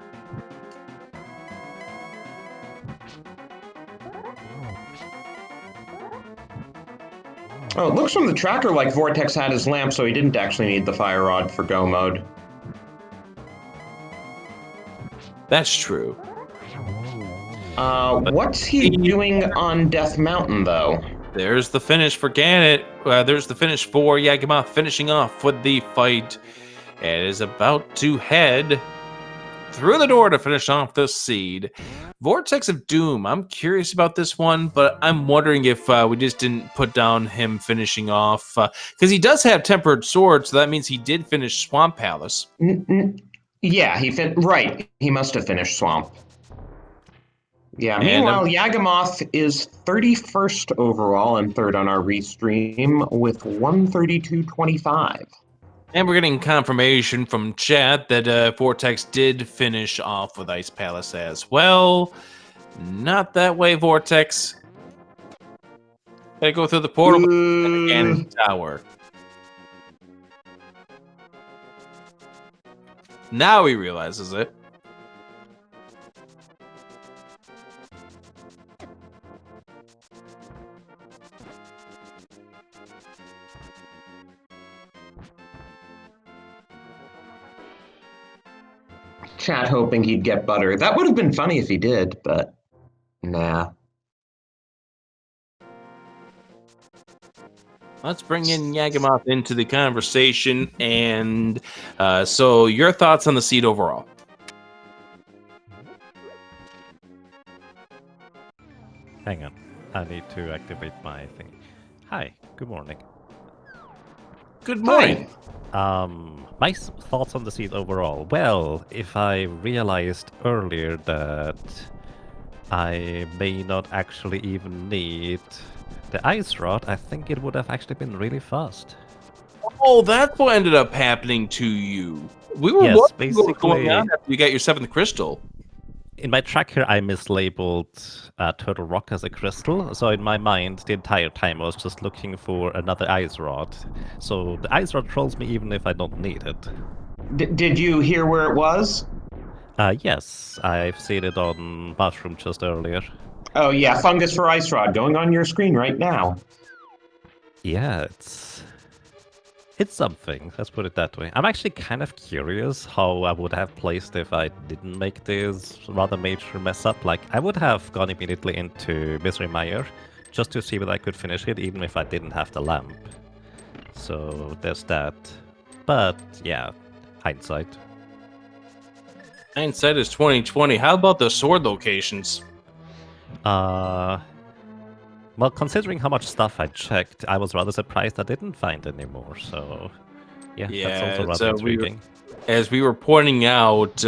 Oh, it looks from the tracker like Vortex had his lamp, so he didn't actually need the Fire Rod for go mode. That's true. What's he doing on Death Mountain, though? There's the finish for Ganon. There's the finish for Yagamoth, finishing off with the fight. And is about to head through the door to finish off this seed. Vortex of Doom. I'm curious about this one, but I'm wondering if we just didn't put down him finishing off. Because he does have Tempered Sword, so that means he did finish Swamp Palace. Yeah, right. He must have finished Swamp. Yeah, meanwhile, Yagamoth is 31st overall and third on our restream with 132.25. And we're getting confirmation from chat that Vortex did finish off with Ice Palace as well. Not that way, Vortex. Gotta go through the portal and Ganon Tower. Now he realizes it. Chat hoping he'd get butter. That would have been funny if he did, but nah. Let's bring in Yagamoth into the conversation. And so, your thoughts on the seed overall? Hang on. I need to activate my thing. Hi, good morning. Good morning. My thoughts on the seed overall. Well, if I realized earlier that I may not actually even need the ice rod, I think it would have actually been really fast. Oh, that's what ended up happening to you. We were Yes, wondering what was going basically- on after you got your 7th crystal. In my tracker, I mislabeled Turtle Rock as a crystal, so in my mind, the entire time I was just looking for another ice rod. So the ice rod trolls me even if I don't need it. Did you hear where it was? Yes, I've seen it on Mushroom just earlier. Oh yeah, fungus for ice rod going on your screen right now. Yeah, it's something, let's put it that way. I'm actually kind of curious how I would have placed if I didn't make this rather major mess up. Like, I would have gone immediately into Misery Mire just to see whether I could finish it, even if I didn't have the lamp. So there's that. But yeah, hindsight. Hindsight is 2020. How about the sword locations? Well, considering how much stuff I checked, I was rather surprised I didn't find any more. So yeah, that's also rather intriguing. As we were pointing out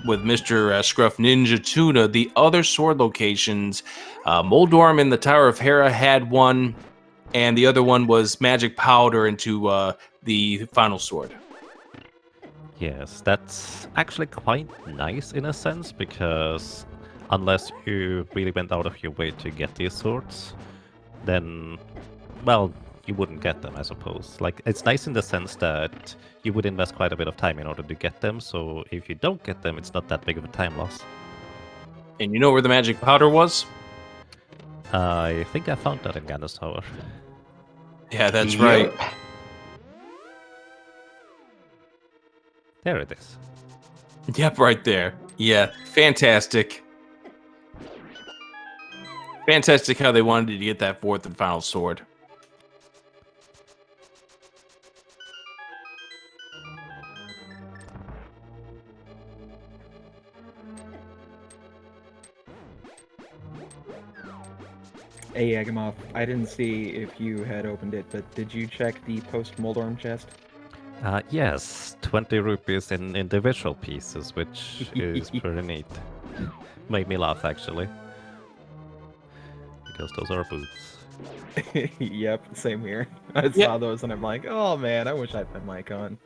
with Mr. Scruff Ninja Tuna, the other sword locations, Moldorm in the Tower of Hera had one, and the other one was magic powder into the final sword. Yes, that's actually quite nice in a sense, because unless you really went out of your way to get these swords, then, well, you wouldn't get them, I suppose. Like, it's nice in the sense that you would invest quite a bit of time in order to get them, so if you don't get them, it's not that big of a time loss. And you know where the magic powder was? I think I found that in Gandalf's Tower. Yeah, that's Yep. right. There it is. Yep, right there. Yeah, fantastic. Fantastic how they wanted you to get that 4th and final sword. Hey, Yagamoth, I didn't see if you had opened it, but did you check the post-Moldorm chest? Yes, 20 rupees in individual pieces, which is pretty neat. Made me laugh, actually. Because those are boots. Yep, same here. I saw those and I'm like, oh man, I wish I had my mic on.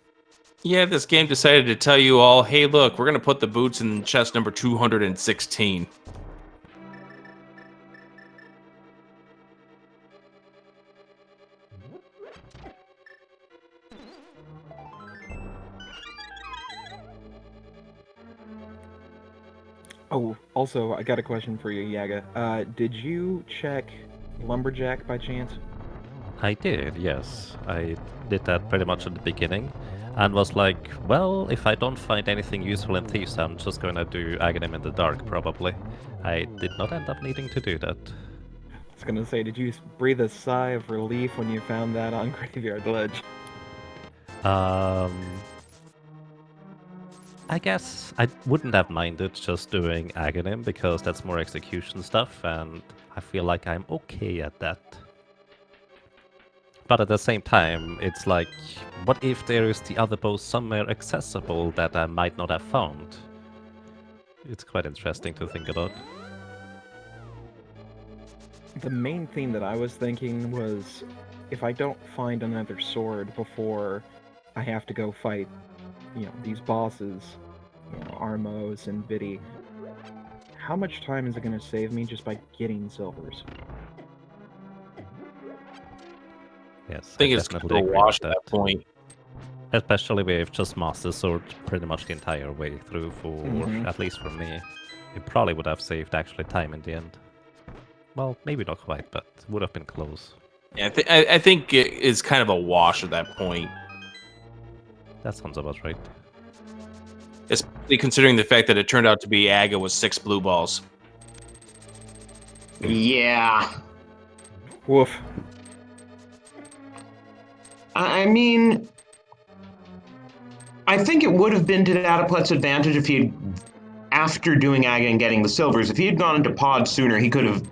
Yeah, this game decided to tell you all, hey, look, we're going to put the boots in chest number 216. Oh, also, I got a question for you, Yaga. Did you check Lumberjack by chance? I did, yes. I did that pretty much at the beginning, and was like, well, if I don't find anything useful in Thieves, I'm just gonna do Aghanim in the Dark, probably. I did not end up needing to do that. I was gonna say, did you breathe a sigh of relief when you found that on Graveyard Ledge? I guess I wouldn't have minded just doing Aghanim, because that's more execution stuff, and I feel like I'm okay at that. But at the same time, it's like, what if there is the other bow somewhere accessible that I might not have found? It's quite interesting to think about. The main thing that I was thinking was, if I don't find another sword before I have to go fight, these bosses, Armos and Biddy, how much time is it going to save me just by getting silvers? Yes, I think it's going to wash at that point. Especially with just Master Sword pretty much the entire way through for, at least for me. It probably would have saved actually time in the end. Well, maybe not quite, but would have been close. Yeah, I think it is kind of a wash at that point. That sounds about right. Especially considering the fact that it turned out to be Aga with 6 blue balls. Yeah. Woof. I mean, I think it would have been to Dataplet's advantage if he had, after doing Aga and getting the silvers, if he had gone into pod sooner, he could have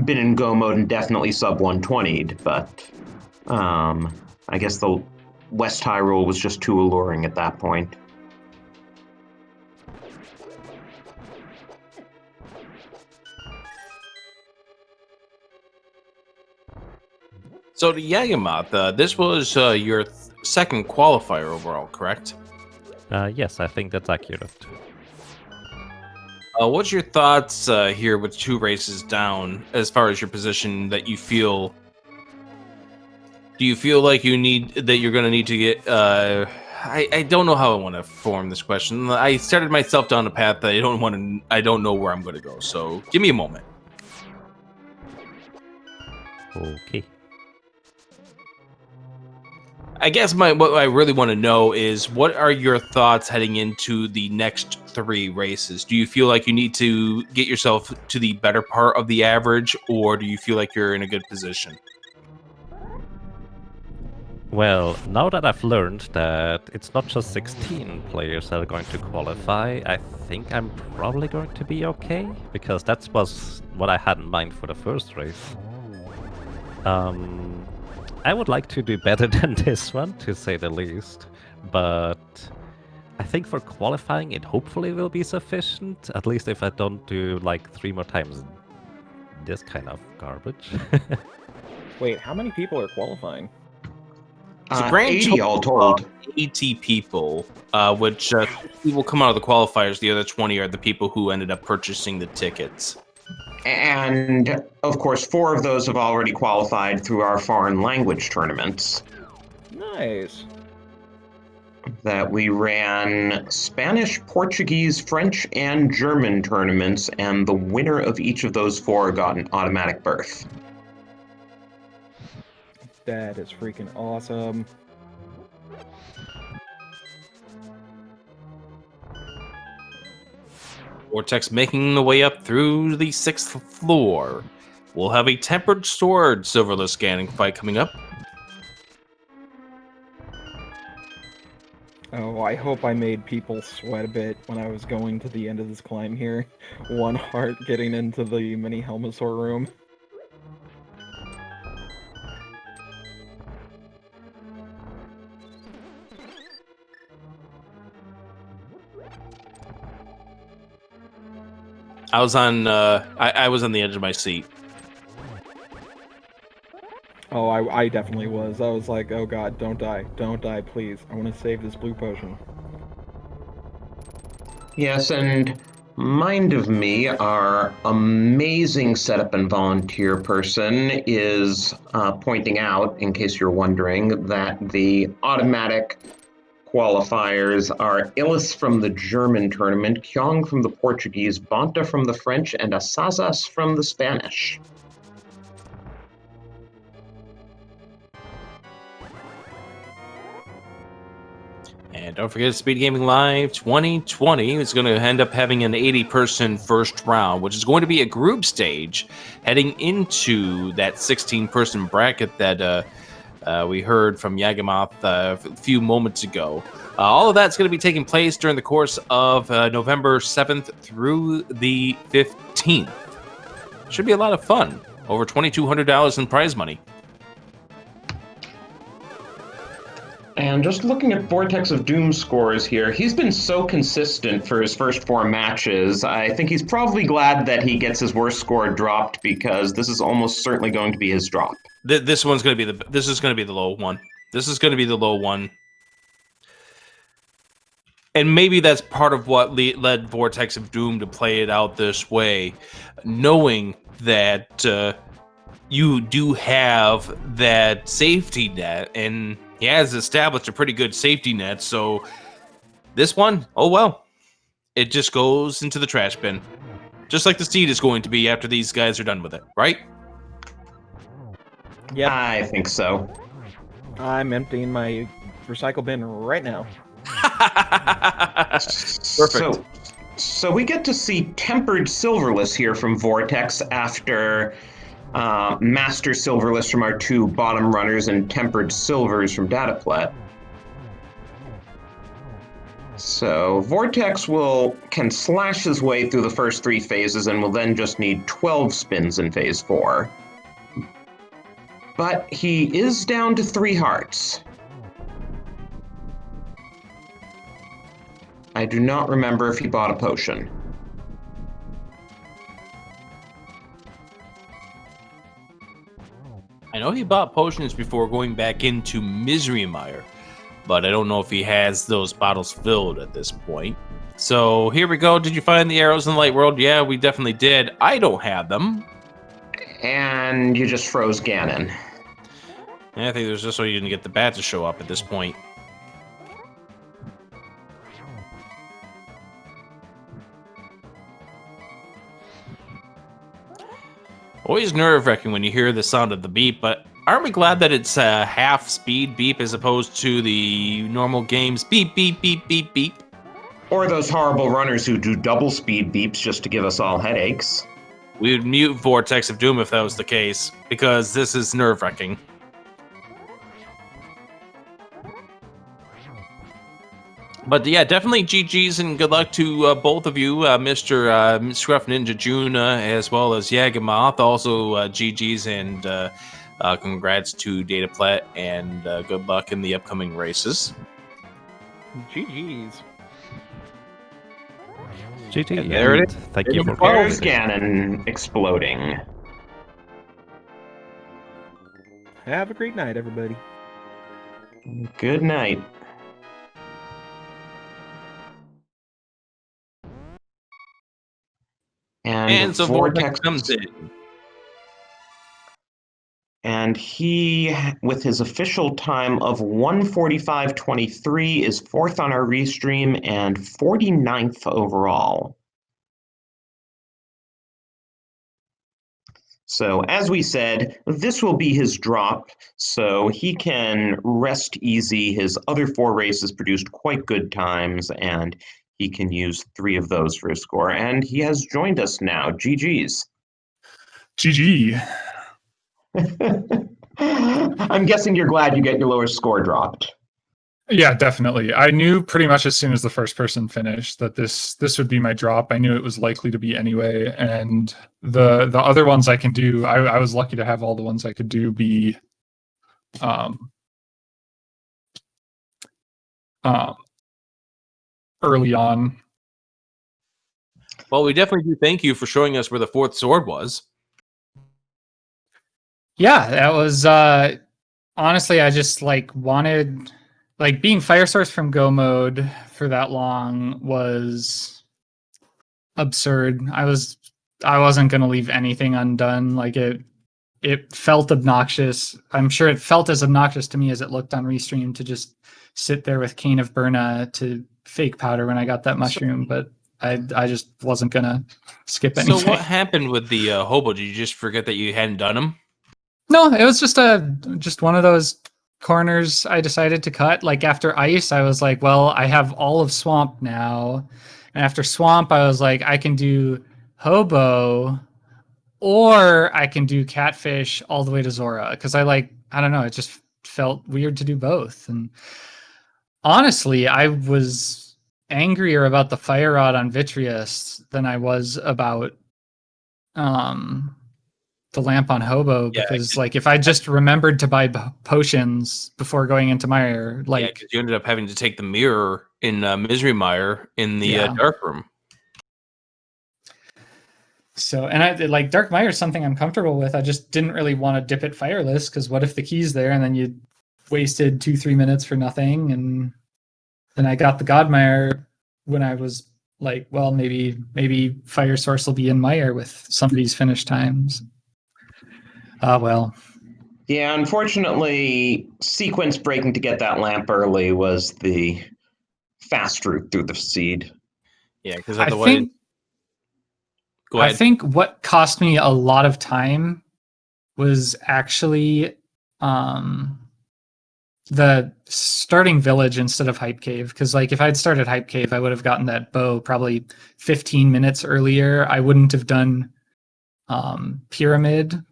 been in go mode and definitely sub 120'd, but I guess the West Hyrule was just too alluring at that point. So to Yagamoth, this was your second qualifier overall, correct? Yes, I think that's accurate. What's your thoughts here with 2 races down as far as your position that you feel? Do you feel like you're going to need to get? I don't know how I want to form this question. I started myself down a path that I don't know where I'm going to go. So give me a moment. Okay. I guess what I really want to know is what are your thoughts heading into the next 3 races? Do you feel like you need to get yourself to the better part of the average, or do you feel like you're in a good position? Well, now that I've learned that it's not just 16 players that are going to qualify, I think I'm probably going to be okay, because that was what I had in mind for the first race. I would like to do better than this one, to say the least, but I think for qualifying it hopefully will be sufficient, at least if I don't do like 3 more times this kind of garbage. Wait, how many people are qualifying? It's a grand 80 total all told. of 80 people, which will come out of the qualifiers. The other 20 are the people who ended up purchasing the tickets. And, of course, 4 of those have already qualified through our foreign language tournaments. Nice. That we ran Spanish, Portuguese, French, and German tournaments, and the winner of each of those 4 got an automatic berth. That is freaking awesome. Vortex making the way up through the 6th floor. We'll have a tempered sword silverless scanning fight coming up. Oh, I hope I made people sweat a bit when I was going to the end of this climb here. 1 heart getting into the mini Helmasaur room. I was on the edge of my seat. Oh, I definitely was. I was like, oh god, don't die. Don't die, please. I want to save this blue potion. Yes, and Mind of Me, our amazing setup and volunteer person, is pointing out, in case you're wondering, that the automatic qualifiers are Illis from the German tournament, Kyong from the Portuguese, Bonta from the French, and Asazas from the Spanish. And don't forget, SpeedGaming Live 2020 is going to end up having an 80-person first round, which is going to be a group stage heading into that 16-person bracket that we heard from Yagamoth a few moments ago. All of that's going to be taking place during the course of November 7th through the 15th. Should be a lot of fun. Over $2,200 in prize money. And just looking at Vortex of Doom scores here, he's been so consistent for his first 4 matches. I think he's probably glad that he gets his worst score dropped, because this is almost certainly going to be his drop. This is going to be the low one. This is going to be the low one. And maybe that's part of what led Vortex of Doom to play it out this way, knowing that you do have that safety net, and he has established a pretty good safety net. So this one, oh well, it just goes into the trash bin, just like the seed is going to be after these guys are done with it, right? Yep. I think so. I'm emptying my recycle bin right now. Perfect. So we get to see tempered silverless here from Vortex after Master Silverless from our two bottom runners, and Tempered Silvers from Dataplet. So Vortex can slash his way through the first 3 phases and will then just need 12 spins in phase 4. But he is down to 3 hearts. I do not remember if he bought a potion. I know he bought potions before going back into Misery Mire, but I don't know if he has those bottles filled at this point. So here we go. Did you find the arrows in the light world? Yeah, we definitely did. I don't have them. And you just froze Ganon. And I think it was just so you didn't get the bat to show up at this point. Always nerve-wracking when you hear the sound of the beep, but aren't we glad that it's a half-speed beep as opposed to the normal game's beep, beep, beep, beep, beep? Or those horrible runners who do double speed beeps just to give us all headaches. We would mute Vortex of Doom if that was the case, because this is nerve-wracking. But yeah, definitely GG's and good luck to both of you, Mr. Scruff Ninja June, as well as Yagamoth. Also, GG's and congrats to Dataplet, and good luck in the upcoming races. GG's. GG. And there it and is. Thank you for There's playing. Ganon exploding. Have a great night, everybody. Good night. And so Vortex comes in. And he, with his official time of 1:45:23, is 4th on our restream and 49th overall. So, as we said, this will be his drop, so he can rest easy. His other 4 races produced quite good times, and he can use 3 of those for his score. And he has joined us now. GG's. GG. I'm guessing you're glad you get your lowest score dropped. Yeah, definitely. I knew pretty much as soon as the first person finished that this would be my drop. I knew it was likely to be anyway, and the other ones I can do. I was lucky to have all the ones I could do be early on. Well, we definitely do thank you for showing us where the 4th sword was. Yeah, that was honestly, I just wanted being fire source from go mode for that long was absurd. I wasn't gonna leave anything undone. It felt obnoxious. I'm sure it felt as obnoxious to me as it looked on Restream to just sit there with Cane of Burna to fake powder when I got that mushroom, but I just wasn't gonna skip anything. So what happened with the hobo? Did you just forget that you hadn't done him? No, it was just one of those corners I decided to cut. After ice, I was like, well, I have all of swamp now. And after swamp, I was like, I can do hobo or I can do catfish all the way to Zora. Because I don't know, it just felt weird to do both. And honestly, I was angrier about the fire rod on Vitreous than I was about the lamp on hobo, because if I just remembered to buy potions before going into Mire, because you ended up having to take the mirror in Misery Mire in the dark room. So, and I Dark Mire is something I'm comfortable with. I just didn't really want to dip it fireless, because what if the key's there and then you wasted 2-3 minutes for nothing? And then I got the Godmire when I was well, maybe fire source will be in Mire with some of these finish times. Well. Yeah, unfortunately, sequence breaking to get that lamp early was the fast route through the seed. Yeah, because I otherwise... Go ahead. I think what cost me a lot of time was actually the starting village instead of Hype Cave. Because if I'd started Hype Cave, I would have gotten that bow probably 15 minutes earlier. I wouldn't have done Pyramid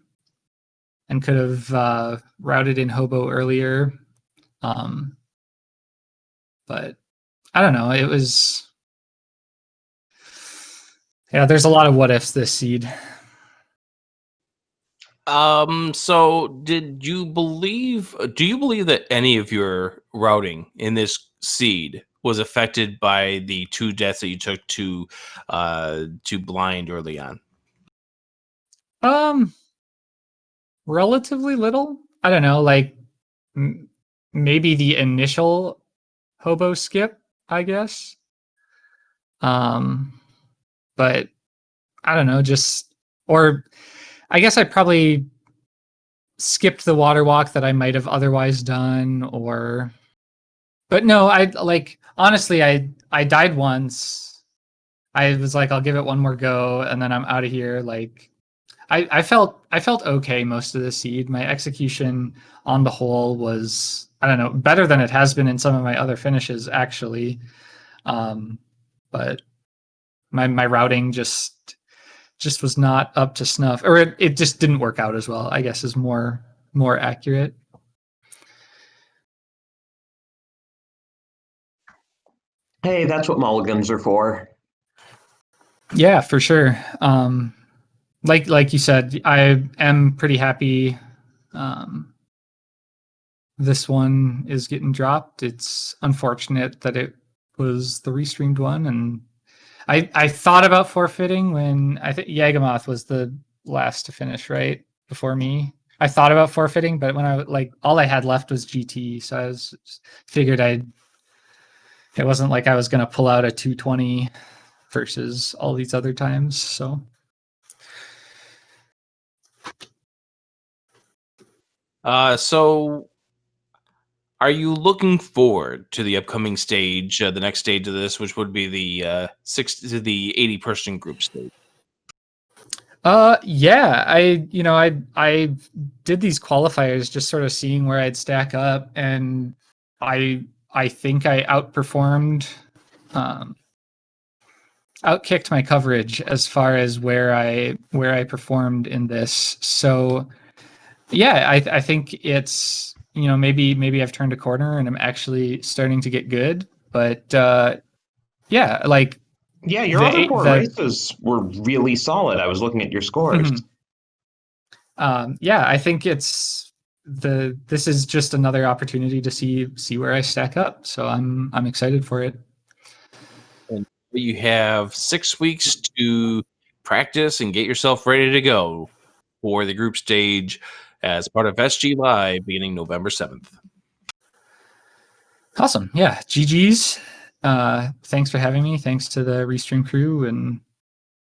and could have routed in Hobo earlier. But I don't know. It was, yeah, there's a lot of what ifs this seed. So do you believe that any of your routing in this seed was affected by the 2 deaths that you took to blind early on? Relatively little. I don't know, like maybe the initial Hobo skip, I guess. But I don't know, or I guess I probably skipped the water walk that I might have otherwise done, but no, honestly, I died once. I was like, I'll give it one more go, and then I'm out of here. Like, I felt okay most of the seed. My execution on the whole was, I don't know, better than it has been in some of my other finishes, actually. But my routing just was not up to snuff, or it just didn't work out as well, I guess, is more accurate. Hey, that's what mulligans are for. Yeah, for sure. Like you said, I am pretty happy. This one is getting dropped. It's unfortunate that it was the restreamed one, and I thought about forfeiting when I think Yagamoth was the last to finish, right before me. I thought about forfeiting, but when all I had left was GT, so I figured it wasn't like I was going to pull out a 220 versus all these other times. So so are you looking forward to the upcoming stage, the next stage of this, which would be the 80-person group stage? Yeah, I did these qualifiers just sort of seeing where I'd stack up, and I think I outperformed, outkicked my coverage as far as where I performed in this. So yeah, I think it's, maybe I've turned a corner and I'm actually starting to get good. But yeah, like Yeah, your other 4 races were really solid. I was looking at your scores. Yeah, I think this is just another opportunity to see where I stack up. So I'm excited for it. And you have 6 weeks to practice and get yourself ready to go for the group stage as part of SG Live beginning November 7th. Awesome. Yeah. GG's. Thanks for having me. Thanks to the Restream crew, and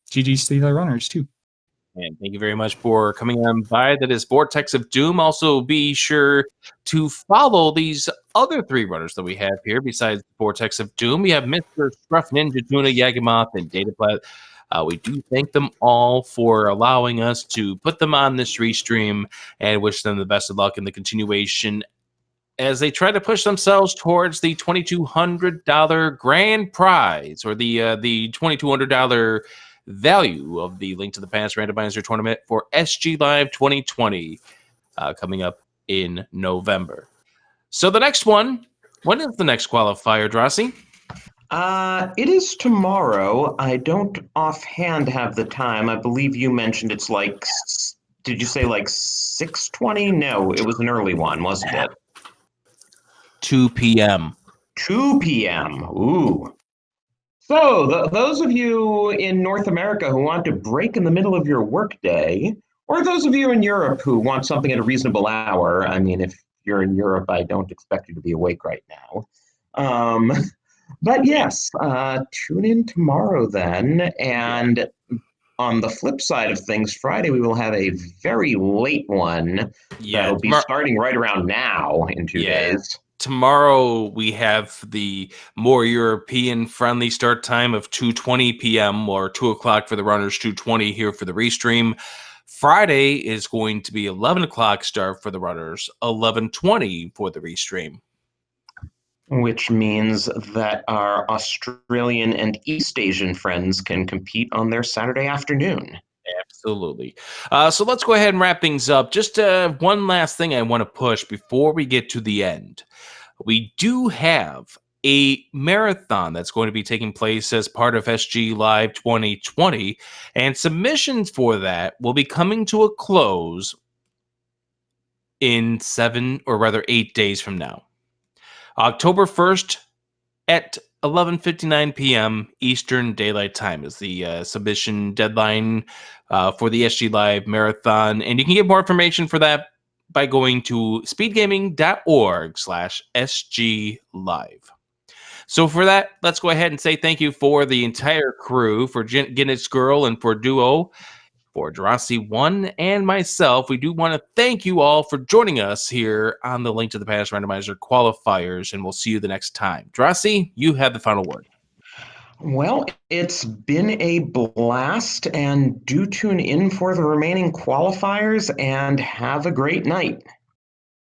GG's to the other runners too. And thank you very much for coming on by. That is Vortex of Doom. Also, be sure to follow these other 3 runners that we have here. Besides Vortex of Doom, we have Mr. Scruff Ninja, Tuna, Yagamoth, and Dataplat. We do thank them all for allowing us to put them on this restream and wish them the best of luck in the continuation as they try to push themselves towards the $2,200 grand prize, or the $2,200 value of the Link to the Past Randomizer tournament for SG Live 2020 coming up in November. So the next one, when is the next qualifier, Drossi? It is tomorrow. I don't offhand have the time. I believe you mentioned it's like, did you say like 6:20? No, it was an early one, wasn't it? 2 p.m. 2 p.m. Ooh. So those of you in North America who want to break in the middle of your workday, or those of you in Europe who want something at a reasonable hour, I mean, if you're in Europe, I don't expect you to be awake right now. But yes, tune in tomorrow then. And on the flip side of things, Friday we will have a very late one that'll be starting right around now in 2 days. Tomorrow we have the more European-friendly start time of 2:20 p.m. or 2 o'clock for the runners, 2:20 here for the restream. Friday is going to be 11 o'clock start for the runners, 11:20 for the restream. Which means that our Australian and East Asian friends can compete on their Saturday afternoon. Absolutely. So let's go ahead and wrap things up. Just one last thing I want to push before we get to the end. We do have a marathon that's going to be taking place as part of SG Live 2020, and submissions for that will be coming to a close in 8 days from now. October 1st at 11:59 p.m. Eastern Daylight Time is the submission deadline for the SG Live Marathon, and you can get more information for that by going to speedgaming.org/SG Live. So for that, let's go ahead and say thank you for the entire crew, for Guinness Girl and for Duo, for Drosy1 and myself. We do want to thank you all for joining us here on the Link to the Past Randomizer qualifiers, and we'll see you the next time. Drosy, you have the final word. Well, it's been a blast, and do tune in for the remaining qualifiers and have a great night.